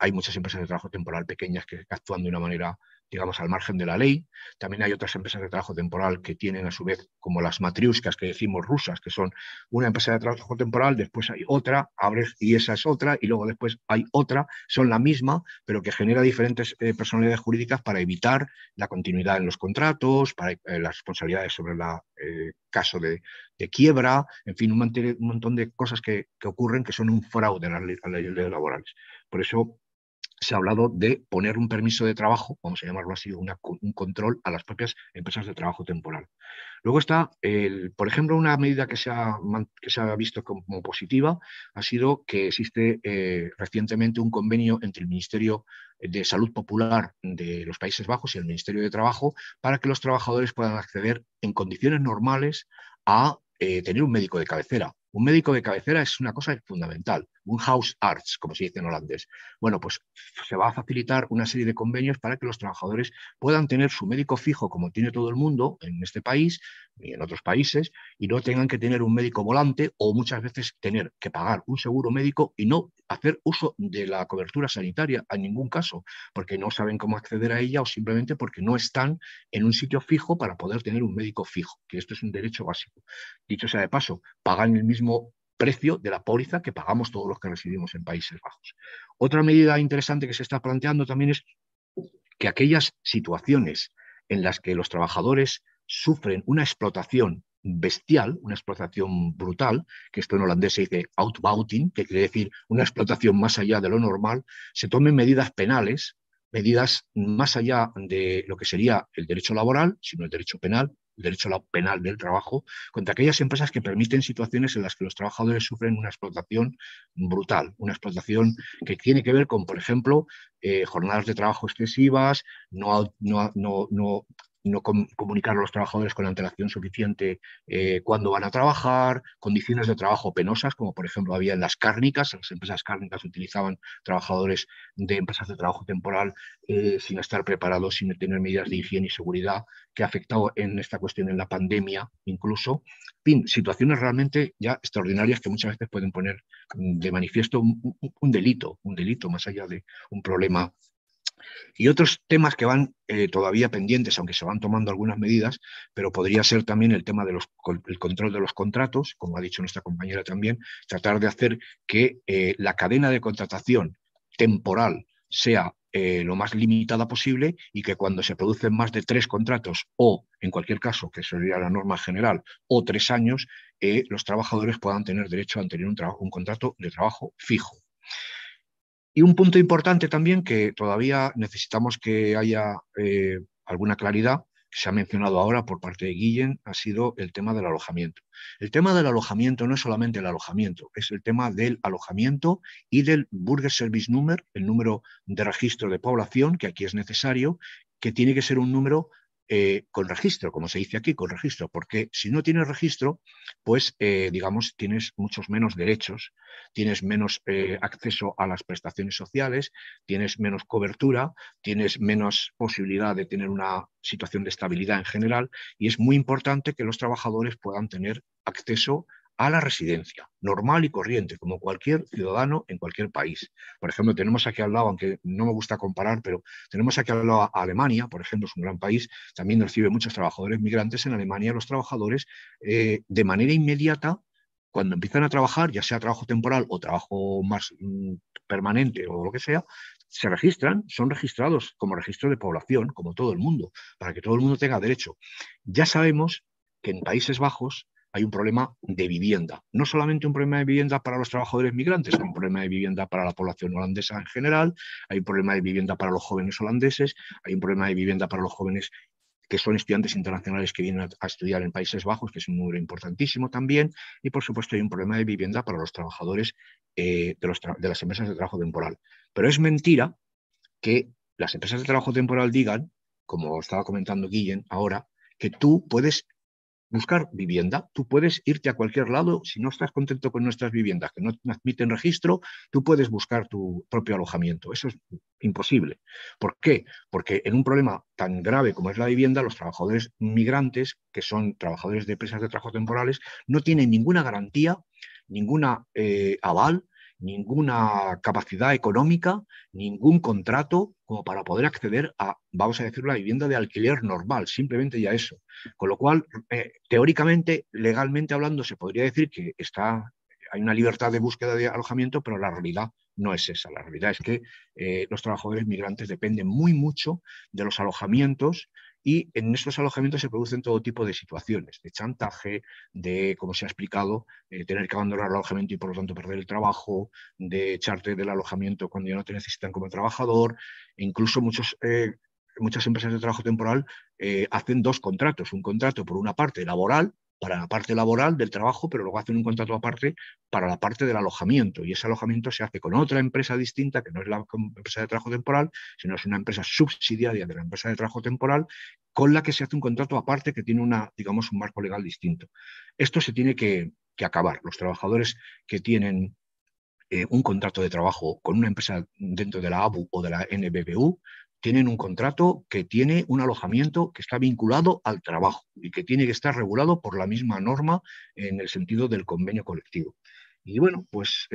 Hay muchas empresas de trabajo temporal pequeñas que actúan de una manera, digamos, al margen de la ley. También hay otras empresas de trabajo temporal que tienen a su vez, como las matriuscas que decimos rusas, que son una empresa de trabajo temporal, después hay otra, abres y esa es otra, y luego después hay otra, son la misma, pero que genera diferentes personalidades jurídicas para evitar la continuidad en los contratos, para las responsabilidades sobre el caso de quiebra, en fin, un montón de cosas que ocurren que son un fraude a las leyes laborales. Por eso se ha hablado de poner un permiso de trabajo, vamos a llamarlo así, un control a las propias empresas de trabajo temporal. Luego está, por ejemplo, una medida que se ha visto como positiva, ha sido que existe recientemente un convenio entre el Ministerio de Salud Popular de los Países Bajos y el Ministerio de Trabajo para que los trabajadores puedan acceder en condiciones normales a tener un médico de cabecera. Un médico de cabecera es una cosa fundamental, un huisarts, como se dice en holandés. Bueno, pues se va a facilitar una serie de convenios para que los trabajadores puedan tener su médico fijo, como tiene todo el mundo en este país y en otros países, y no tengan que tener un médico volante o muchas veces tener que pagar un seguro médico y no hacer uso de la cobertura sanitaria en ningún caso, porque no saben cómo acceder a ella o simplemente porque no están en un sitio fijo para poder tener un médico fijo, que esto es un derecho básico. Dicho sea de paso, pagan el mismo precio de la póliza que pagamos todos los que residimos en Países Bajos. Otra medida interesante que se está planteando también es que aquellas situaciones en las que los trabajadores sufren una explotación bestial, una explotación brutal, que esto en holandés se dice uitbuiting, que quiere decir una explotación más allá de lo normal, se tomen medidas penales, medidas más allá de lo que sería el derecho laboral, sino el derecho penal, derecho penal del trabajo, contra aquellas empresas que permiten situaciones en las que los trabajadores sufren una explotación brutal, una explotación que tiene que ver con, por ejemplo, jornadas de trabajo excesivas, no comunicar a los trabajadores con antelación suficiente cuándo van a trabajar, condiciones de trabajo penosas, como por ejemplo había en las cárnicas. Las empresas cárnicas utilizaban trabajadores de empresas de trabajo temporal sin estar preparados, sin tener medidas de higiene y seguridad, que ha afectado en esta cuestión en la pandemia incluso. En fin, situaciones realmente ya extraordinarias que muchas veces pueden poner de manifiesto un delito más allá de un problema. Y otros temas que van todavía pendientes, aunque se van tomando algunas medidas, pero podría ser también el tema del control de los contratos, como ha dicho nuestra compañera también, tratar de hacer que la cadena de contratación temporal sea lo más limitada posible y que cuando se producen más de 3 contratos o, en cualquier caso, que sería la norma general, o 3 años, los trabajadores puedan tener derecho a tener un contrato de trabajo fijo. Y un punto importante también que todavía necesitamos que haya alguna claridad, que se ha mencionado ahora por parte de Guillén, ha sido el tema del alojamiento. El tema del alojamiento no es solamente el alojamiento, es el tema del alojamiento y del Bürgerservice-Nummer, el número de registro de población, que aquí es necesario, que tiene que ser un número con registro, como se dice aquí, con registro, porque si no tienes registro, pues digamos, tienes muchos menos derechos, tienes menos acceso a las prestaciones sociales, tienes menos cobertura, tienes menos posibilidad de tener una situación de estabilidad en general, y es muy importante que los trabajadores puedan tener acceso a la residencia, normal y corriente, como cualquier ciudadano en cualquier país. Por ejemplo, tenemos aquí al lado, aunque no me gusta comparar, pero tenemos aquí al lado a Alemania, por ejemplo, es un gran país, también recibe muchos trabajadores migrantes. En Alemania los trabajadores de manera inmediata, cuando empiezan a trabajar, ya sea trabajo temporal o trabajo más permanente o lo que sea, se registran, son registrados como registro de población, como todo el mundo, para que todo el mundo tenga derecho. Ya sabemos que en Países Bajos hay un problema de vivienda. No solamente un problema de vivienda para los trabajadores migrantes, hay un problema de vivienda para la población holandesa en general, hay un problema de vivienda para los jóvenes holandeses, hay un problema de vivienda para los jóvenes que son estudiantes internacionales que vienen a estudiar en Países Bajos, que es un número importantísimo también, y por supuesto hay un problema de vivienda para los trabajadores de las empresas de trabajo temporal. Pero es mentira que las empresas de trabajo temporal digan, como estaba comentando Guillén ahora, que tú puedes buscar vivienda. Tú puedes irte a cualquier lado. Si no estás contento con nuestras viviendas que no admiten registro, tú puedes buscar tu propio alojamiento. Eso es imposible. ¿Por qué? Porque en un problema tan grave como es la vivienda, los trabajadores migrantes, que son trabajadores de empresas de trabajo temporales, no tienen ninguna garantía, ninguna aval, ninguna capacidad económica, ningún contrato como para poder acceder a, vamos a decir, la vivienda de alquiler normal, simplemente ya eso. Con lo cual, teóricamente, legalmente hablando, se podría decir que hay una libertad de búsqueda de alojamiento, pero la realidad no es esa. La realidad es que los trabajadores migrantes dependen muy mucho de los alojamientos, y en estos alojamientos se producen todo tipo de situaciones, de chantaje, de, como se ha explicado, tener que abandonar el alojamiento y por lo tanto perder el trabajo, de echarte del alojamiento cuando ya no te necesitan como trabajador, e incluso muchas empresas de trabajo temporal hacen 2 contratos, un contrato por una parte laboral, para la parte laboral del trabajo, pero luego hacen un contrato aparte para la parte del alojamiento, y ese alojamiento se hace con otra empresa distinta, que no es la empresa de trabajo temporal, sino es una empresa subsidiaria de la empresa de trabajo temporal, con la que se hace un contrato aparte que tiene digamos, un marco legal distinto. Esto se tiene que acabar. Los trabajadores que tienen un contrato de trabajo con una empresa dentro de la ABU o de la NBBU tienen un contrato que tiene un alojamiento que está vinculado al trabajo y que tiene que estar regulado por la misma norma en el sentido del convenio colectivo. Y bueno, pues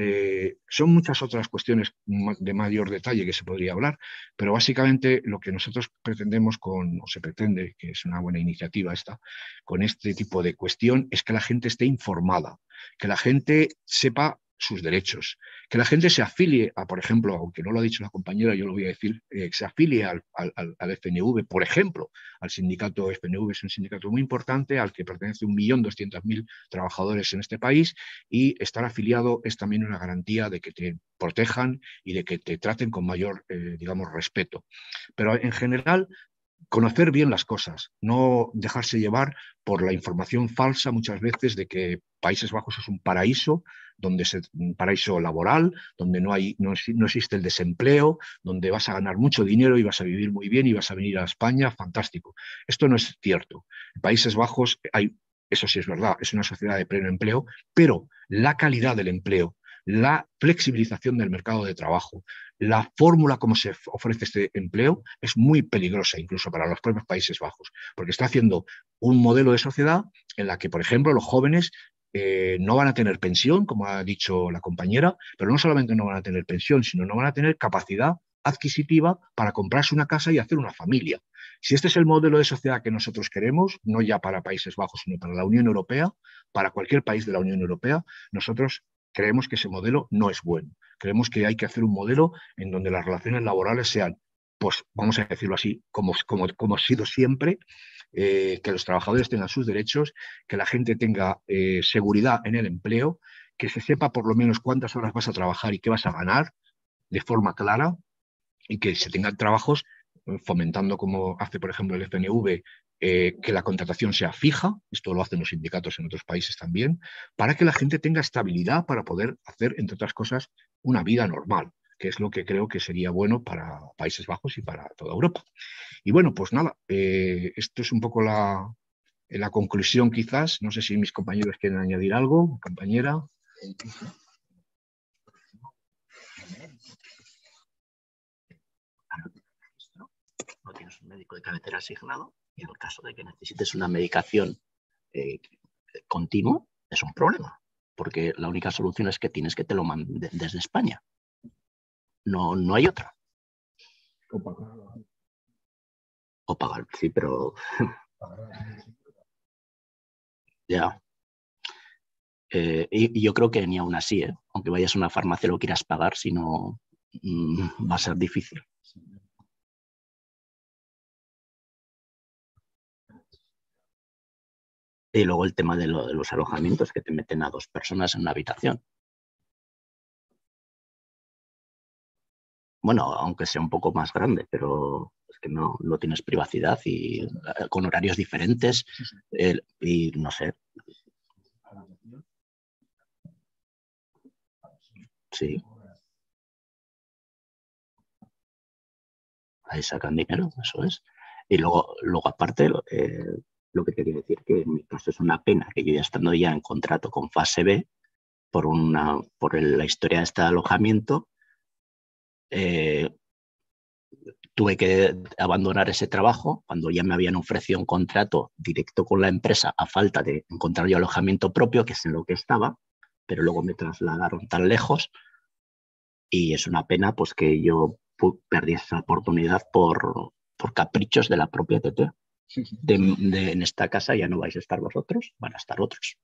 son muchas otras cuestiones de mayor detalle que se podría hablar, pero básicamente lo que nosotros pretendemos o se pretende, que es una buena iniciativa esta, con este tipo de cuestión, es que la gente esté informada, que la gente sepa sus derechos, que la gente se afilie a, por ejemplo, aunque no lo ha dicho la compañera, yo lo voy a decir, que se afilie al FNV, por ejemplo, al sindicato FNV. Es un sindicato muy importante al que pertenece 1.200.000 trabajadores en este país, y estar afiliado es también una garantía de que te protejan y de que te traten con mayor, digamos, respeto. Pero en general, conocer bien las cosas, no dejarse llevar por la información falsa muchas veces de que Países Bajos es un paraíso, un paraíso laboral, donde no existe el desempleo, donde vas a ganar mucho dinero y vas a vivir muy bien y vas a venir a España, fantástico. Esto no es cierto. En Países Bajos eso sí es verdad, es una sociedad de pleno empleo, pero la calidad del empleo, la flexibilización del mercado de trabajo, la fórmula como se ofrece este empleo es muy peligrosa incluso para los propios Países Bajos, porque está haciendo un modelo de sociedad en la que, por ejemplo, los jóvenes no van a tener pensión, como ha dicho la compañera, pero no solamente no van a tener pensión, sino no van a tener capacidad adquisitiva para comprarse una casa y hacer una familia. Si este es el modelo de sociedad que nosotros queremos, no ya para Países Bajos, sino para la Unión Europea, para cualquier país de la Unión Europea, nosotros creemos que ese modelo no es bueno. Creemos que hay que hacer un modelo en donde las relaciones laborales sean, pues vamos a decirlo así, como ha sido siempre, que los trabajadores tengan sus derechos, que la gente tenga seguridad en el empleo, que se sepa por lo menos cuántas horas vas a trabajar y qué vas a ganar de forma clara, y que se tengan trabajos fomentando, como hace, por ejemplo, el FNV, que la contratación sea fija, esto lo hacen los sindicatos en otros países también, para que la gente tenga estabilidad para poder hacer, entre otras cosas, una vida normal, que es lo que creo que sería bueno para Países Bajos y para toda Europa. Y bueno, pues nada, esto es un poco la conclusión quizás. No sé si mis compañeros quieren añadir algo, compañera. No tienes un médico de cabecera asignado y en el caso de que necesites una medicación continua, es un problema, porque la única solución es que tienes que te lo manden desde España. No, no hay otra. O pagar, sí, pero ya. Y yo creo que ni aún así, aunque vayas a una farmacia lo quieras pagar, si no va a ser difícil. Y luego el tema de los alojamientos, que te meten a 2 personas en una habitación. Bueno, aunque sea un poco más grande, pero es que no tienes privacidad y con horarios diferentes y no sé. Sí. Ahí sacan dinero, eso es. Y luego aparte, lo que te quiero decir, que en mi caso es una pena que yo ya estando ya en contrato con fase B, por la historia de este alojamiento, tuve que abandonar ese trabajo cuando ya me habían ofrecido un contrato directo con la empresa a falta de encontrar yo alojamiento propio, que es en lo que estaba, pero luego me trasladaron tan lejos y es una pena pues que yo perdí esa oportunidad por caprichos de la propia TT. En esta casa ya no vais a estar vosotros, van a estar otros.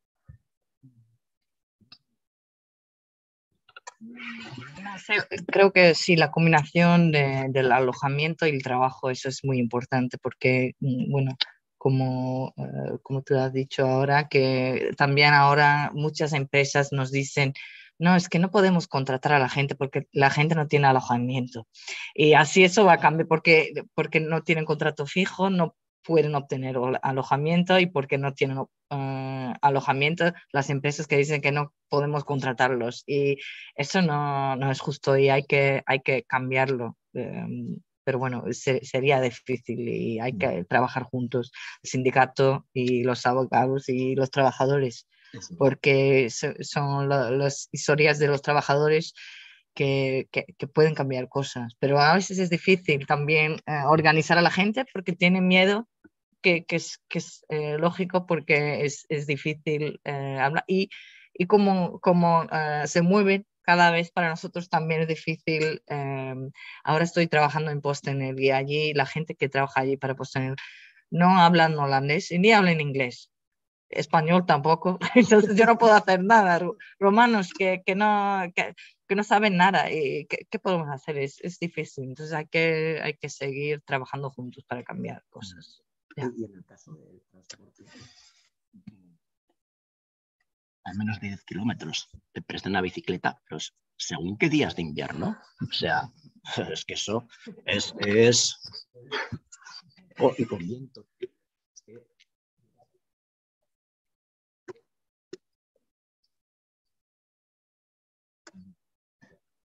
No sé, creo que sí, la combinación del alojamiento y el trabajo, eso es muy importante porque, bueno, como tú has dicho ahora, que también ahora muchas empresas nos dicen, no, es que no podemos contratar a la gente porque la gente no tiene alojamiento. Y así eso va a cambiar porque no tienen contrato fijo, no pueden obtener alojamiento y porque no tienen alojamiento, las empresas que dicen que no podemos contratarlos. Y eso no es justo y hay que cambiarlo. Pero bueno, sería difícil y hay que trabajar juntos, el sindicato y los abogados y los trabajadores, porque son las historias de los trabajadores que pueden cambiar cosas. Pero a veces es difícil también organizar a la gente porque tienen miedo, que es lógico porque es difícil hablar. Y como se mueven cada vez para nosotros también es difícil. Ahora estoy trabajando en PostNL y allí la gente que trabaja allí para PostNL no hablan holandés y ni hablan inglés. Español tampoco, entonces yo no puedo hacer nada. Romanos que no saben nada. ¿Y qué podemos hacer? Es difícil, entonces hay que seguir trabajando juntos para cambiar cosas. Ya. Y en el caso del transporte, al menos 10 kilómetros te prestan una bicicleta, pero según qué días de invierno, o sea, es que eso es y con viento.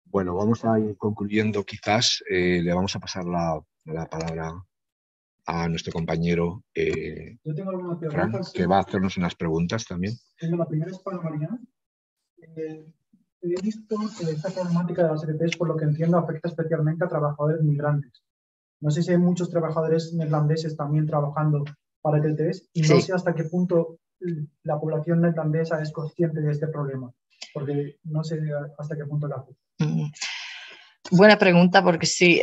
Bueno, vamos a ir concluyendo quizás. Le vamos a pasar la palabra a nuestro compañero Yo tengo algunas Fran, preguntas. que va a hacernos unas preguntas también. La primera es para Mariana. He visto que esta problemática de las ETTs, por lo que entiendo, afecta especialmente a trabajadores migrantes. No sé si hay muchos trabajadores neerlandeses también trabajando para ETTs y no Sí. sé hasta qué punto la población neerlandesa es consciente de este problema, porque no sé hasta qué punto la afecta. Buena pregunta, porque sí,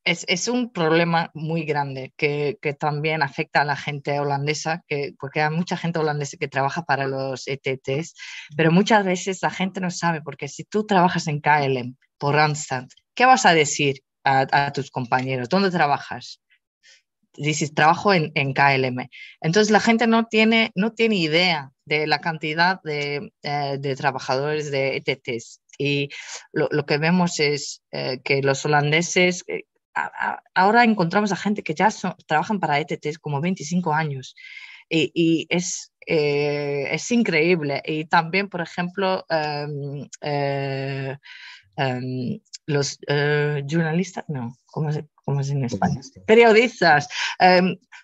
es un problema muy grande que también afecta a la gente holandesa, porque hay mucha gente holandesa que trabaja para los ETTs, pero muchas veces la gente no sabe, porque si tú trabajas en KLM por Randstad, ¿qué vas a decir a tus compañeros? ¿Dónde trabajas? Dices, trabajo en KLM. Entonces la gente no tiene idea de la cantidad de trabajadores de ETTs. Y lo que vemos es que los holandeses, ahora encontramos a gente que ya trabajan para ETTs como 25 años. Y es increíble. Y también, por ejemplo, los jornalistas, no, ¿cómo es en España? Periodistas.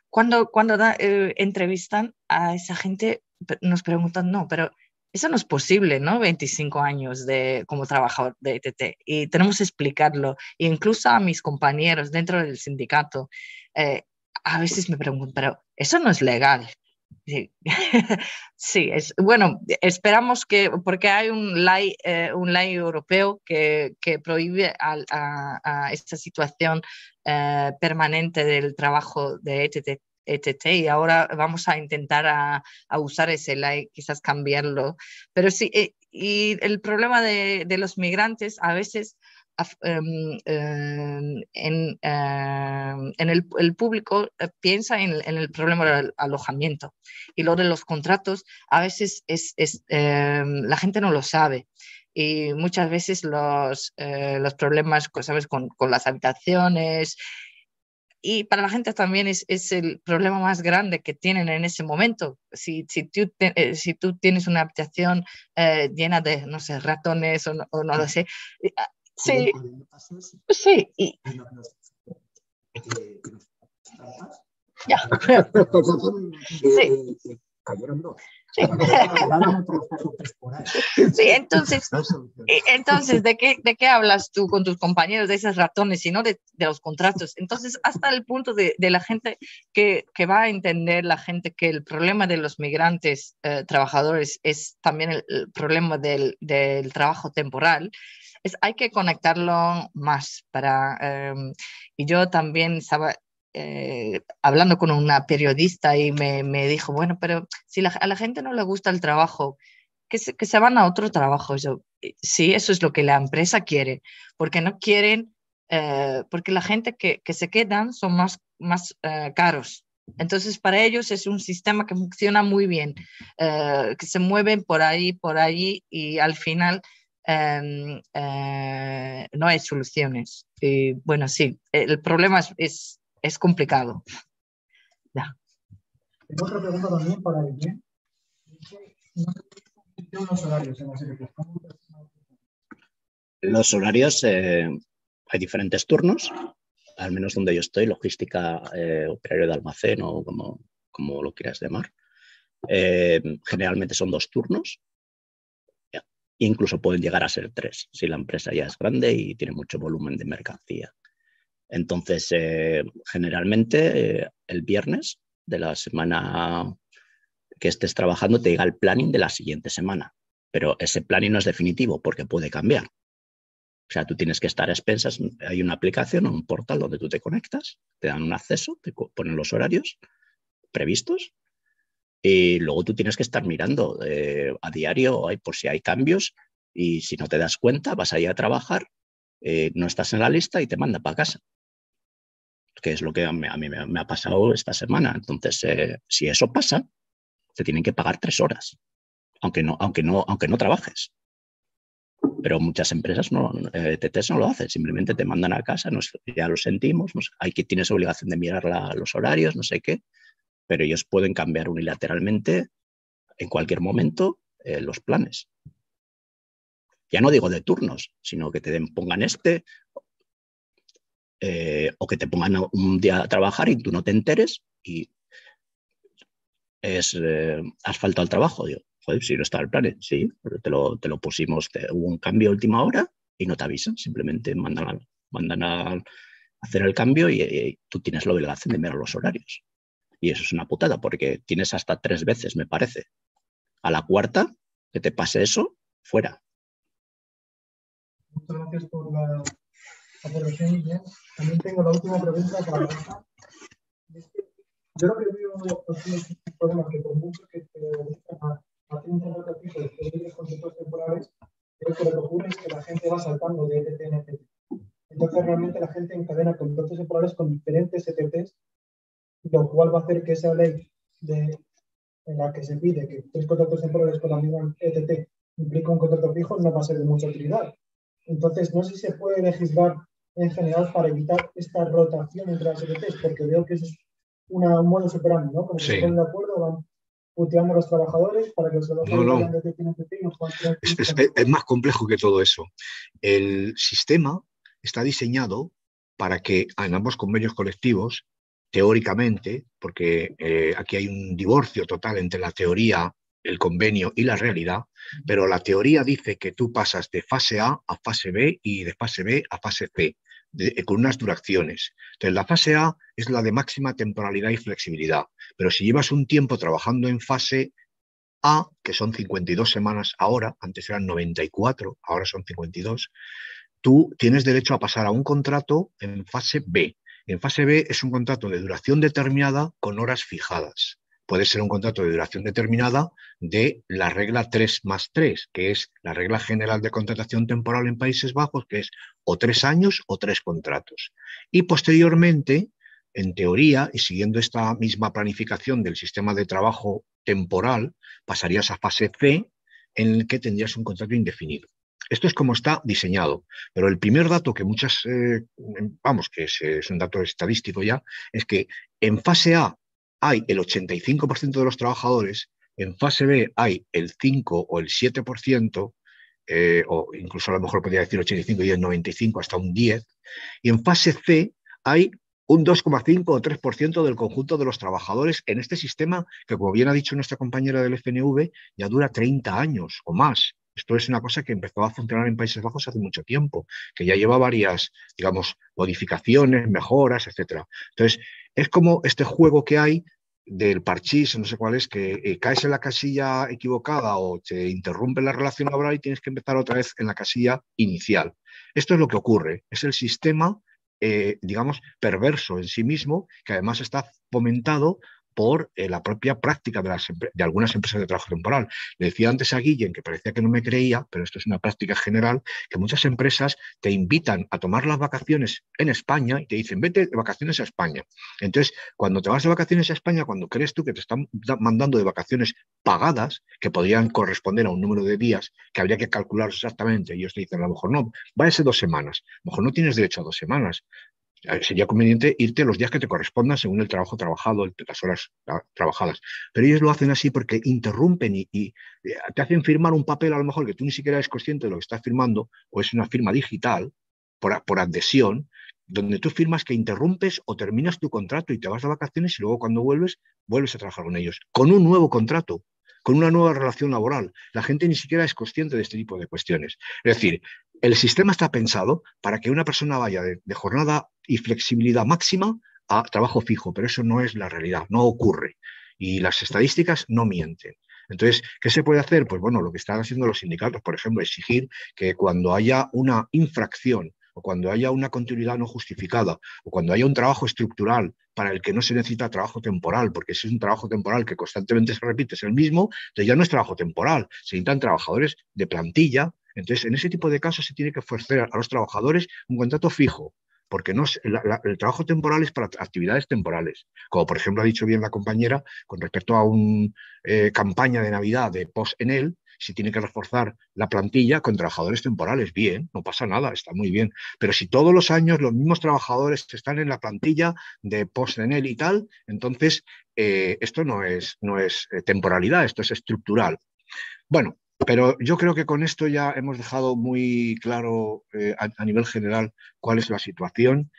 Cuando entrevistan a esa gente, nos preguntan, no, pero eso no es posible, ¿no? 25 años como trabajador de ETT. Y tenemos que explicarlo. E incluso a mis compañeros dentro del sindicato, a veces me preguntan, pero eso no es legal. Sí, sí, bueno, esperamos porque hay un ley europeo que prohíbe a esta situación permanente del trabajo de ETT, y ahora vamos a intentar a usar ese ley, quizás cambiarlo. Pero sí, y el problema de los migrantes a veces en el público piensa en el problema del alojamiento, y lo de los contratos a veces la gente no lo sabe, y muchas veces los problemas, ¿sabes? Con las habitaciones. Y para la gente también es el problema más grande que tienen en ese momento. Si tú tienes una habitación llena de, no sé, ratones o no lo sé. Sí, sí. Ya. Sí. Sí. Sí, entonces ¿de qué hablas tú con tus compañeros de esos ratones, sino de los contratos? Entonces, hasta el punto de la gente que va a entender, la gente, que el problema de los migrantes trabajadores es también el problema del trabajo temporal. Hay que conectarlo más y yo también estaba hablando con una periodista y me dijo, bueno, pero si a la gente no le gusta el trabajo, que se van a otro trabajo. Sí, eso es lo que la empresa quiere, porque no quieren, porque la gente que se quedan son más caros. Entonces, para ellos es un sistema que funciona muy bien, que se mueven por allí, y al final no hay soluciones. Y bueno, sí, el problema es complicado. Ya. Tengo otra pregunta también para Guillén. Los horarios en la serie. Los horarios, hay diferentes turnos, al menos donde yo estoy, logística, operario de almacén o como lo quieras llamar. Generalmente son 2 turnos. Incluso pueden llegar a ser 3 si la empresa ya es grande y tiene mucho volumen de mercancía. Entonces, generalmente el viernes de la semana que estés trabajando te llega el planning de la siguiente semana, pero ese planning no es definitivo porque puede cambiar. O sea, tú tienes que estar a expensas. Hay una aplicación o un portal donde tú te conectas, te dan un acceso, te ponen los horarios previstos y luego tú tienes que estar mirando a diario por si hay cambios, y si no te das cuenta vas a ir a trabajar, no estás en la lista y te manda para casa, que es lo que a mí me ha pasado esta semana. Entonces, si eso pasa, te tienen que pagar 3 horas, aunque no trabajes. Pero muchas empresas ETTs no lo hacen, simplemente te mandan a casa, ya lo sentimos, hay que tienes obligación de mirar los horarios, no sé qué, pero ellos pueden cambiar unilateralmente en cualquier momento los planes. Ya no digo de turnos, sino que te pongan o que te pongan un día a trabajar y tú no te enteres y has faltado al trabajo. Digo, joder, si no está el plan, sí, te lo pusimos, hubo un cambio a última hora y no te avisan, simplemente mandan a hacer el cambio y tú tienes la obligación de mirar los horarios. Y eso es una putada, porque tienes hasta 3 veces, me parece. A la cuarta, que te pase eso, fuera. Muchas gracias por la aportación. También tengo la última pregunta para Rafa. Yo lo que veo aquí es un problema que por mucho que te dedican a hacer un contrato tipo de contratos temporales, creo que lo que ocurre es que la gente va saltando de ETT en ETT. Entonces realmente la gente encadena contratos temporales con diferentes ETTs, lo cual va a hacer que esa ley en la que se pide que 3 contratos temporales con la misma ETT implica un contrato fijo no va a ser de mucha utilidad. Entonces, no sé si se puede legislar en general para evitar esta rotación entre las ETTs, porque veo que es un modo superando, ¿no? Como que se ponen de acuerdo, van puteando a los trabajadores para que los trabajadores vayan de ETT en ETT y no puedan es más complejo que todo eso. El sistema está diseñado para que en ambos convenios colectivos, teóricamente, porque aquí hay un divorcio total entre la teoría, el convenio y la realidad, pero la teoría dice que tú pasas de fase A a fase B y de fase B a fase C, con unas duraciones. Entonces, la fase A es la de máxima temporalidad y flexibilidad, pero si llevas un tiempo trabajando en fase A, que son 52 semanas ahora, antes eran 94, ahora son 52, tú tienes derecho a pasar a un contrato en fase B. En fase B es un contrato de duración determinada con horas fijadas. Puede ser un contrato de duración determinada de la regla 3+3, que es la regla general de contratación temporal en Países Bajos, que es o 3 años o 3 contratos. Y posteriormente, en teoría, y siguiendo esta misma planificación del sistema de trabajo temporal, pasarías a fase C, en el que tendrías un contrato indefinido. Esto es como está diseñado, pero el primer dato que que es un dato estadístico ya, es que en fase A hay el 85% de los trabajadores, en fase B hay el 5 o el 7%, o incluso a lo mejor podría decir 85 y el 95 hasta un 10, y en fase C hay un 2,5 o 3% del conjunto de los trabajadores en este sistema que, como bien ha dicho nuestra compañera del FNV, ya dura 30 años o más. Esto es una cosa que empezó a funcionar en Países Bajos hace mucho tiempo, que ya lleva varias, digamos, modificaciones, mejoras, etc. Entonces, es como este juego que hay del parchís, no sé cuál es, que caes en la casilla equivocada o te interrumpe la relación laboral y tienes que empezar otra vez en la casilla inicial. Esto es lo que ocurre, es el sistema, digamos, perverso en sí mismo, que además está fomentado por la propia práctica de algunas empresas de trabajo temporal. Le decía antes a Guillem, que parecía que no me creía, pero esto es una práctica general, que muchas empresas te invitan a tomar las vacaciones en España y te dicen, vete de vacaciones a España. Entonces, cuando te vas de vacaciones a España, cuando crees tú que te están mandando de vacaciones pagadas, que podrían corresponder a un número de días que habría que calcular exactamente, y ellos te dicen, a lo mejor no, váyase 2 semanas, a lo mejor no tienes derecho a 2 semanas. Sería conveniente irte los días que te correspondan según el trabajo trabajado, las horas trabajadas. Pero ellos lo hacen así porque interrumpen y te hacen firmar un papel a lo mejor que tú ni siquiera eres consciente de lo que estás firmando, o es una firma digital por adhesión, donde tú firmas que interrumpes o terminas tu contrato y te vas de vacaciones y luego cuando vuelves a trabajar con ellos, con un nuevo contrato, con una nueva relación laboral. La gente ni siquiera es consciente de este tipo de cuestiones. Es decir, el sistema está pensado para que una persona vaya de jornada y flexibilidad máxima a trabajo fijo, pero eso no es la realidad, no ocurre. Y las estadísticas no mienten. Entonces, ¿qué se puede hacer? Pues bueno, lo que están haciendo los sindicatos, por ejemplo, exigir que cuando haya una infracción o cuando haya una continuidad no justificada o cuando haya un trabajo estructural para el que no se necesita trabajo temporal, porque si es un trabajo temporal que constantemente se repite, es el mismo, entonces ya no es trabajo temporal, se necesitan trabajadores de plantilla. Entonces, en ese tipo de casos se tiene que ofrecer a los trabajadores un contrato fijo, porque no, el trabajo temporal es para actividades temporales, como por ejemplo ha dicho bien la compañera, con respecto a una campaña de Navidad de post-Enel, si tiene que reforzar la plantilla con trabajadores temporales, bien, no pasa nada, está muy bien. Pero si todos los años los mismos trabajadores están en la plantilla de post-Enel y tal, entonces esto no es temporalidad, esto es estructural. Bueno, pero yo creo que con esto ya hemos dejado muy claro a nivel general cuál es la situación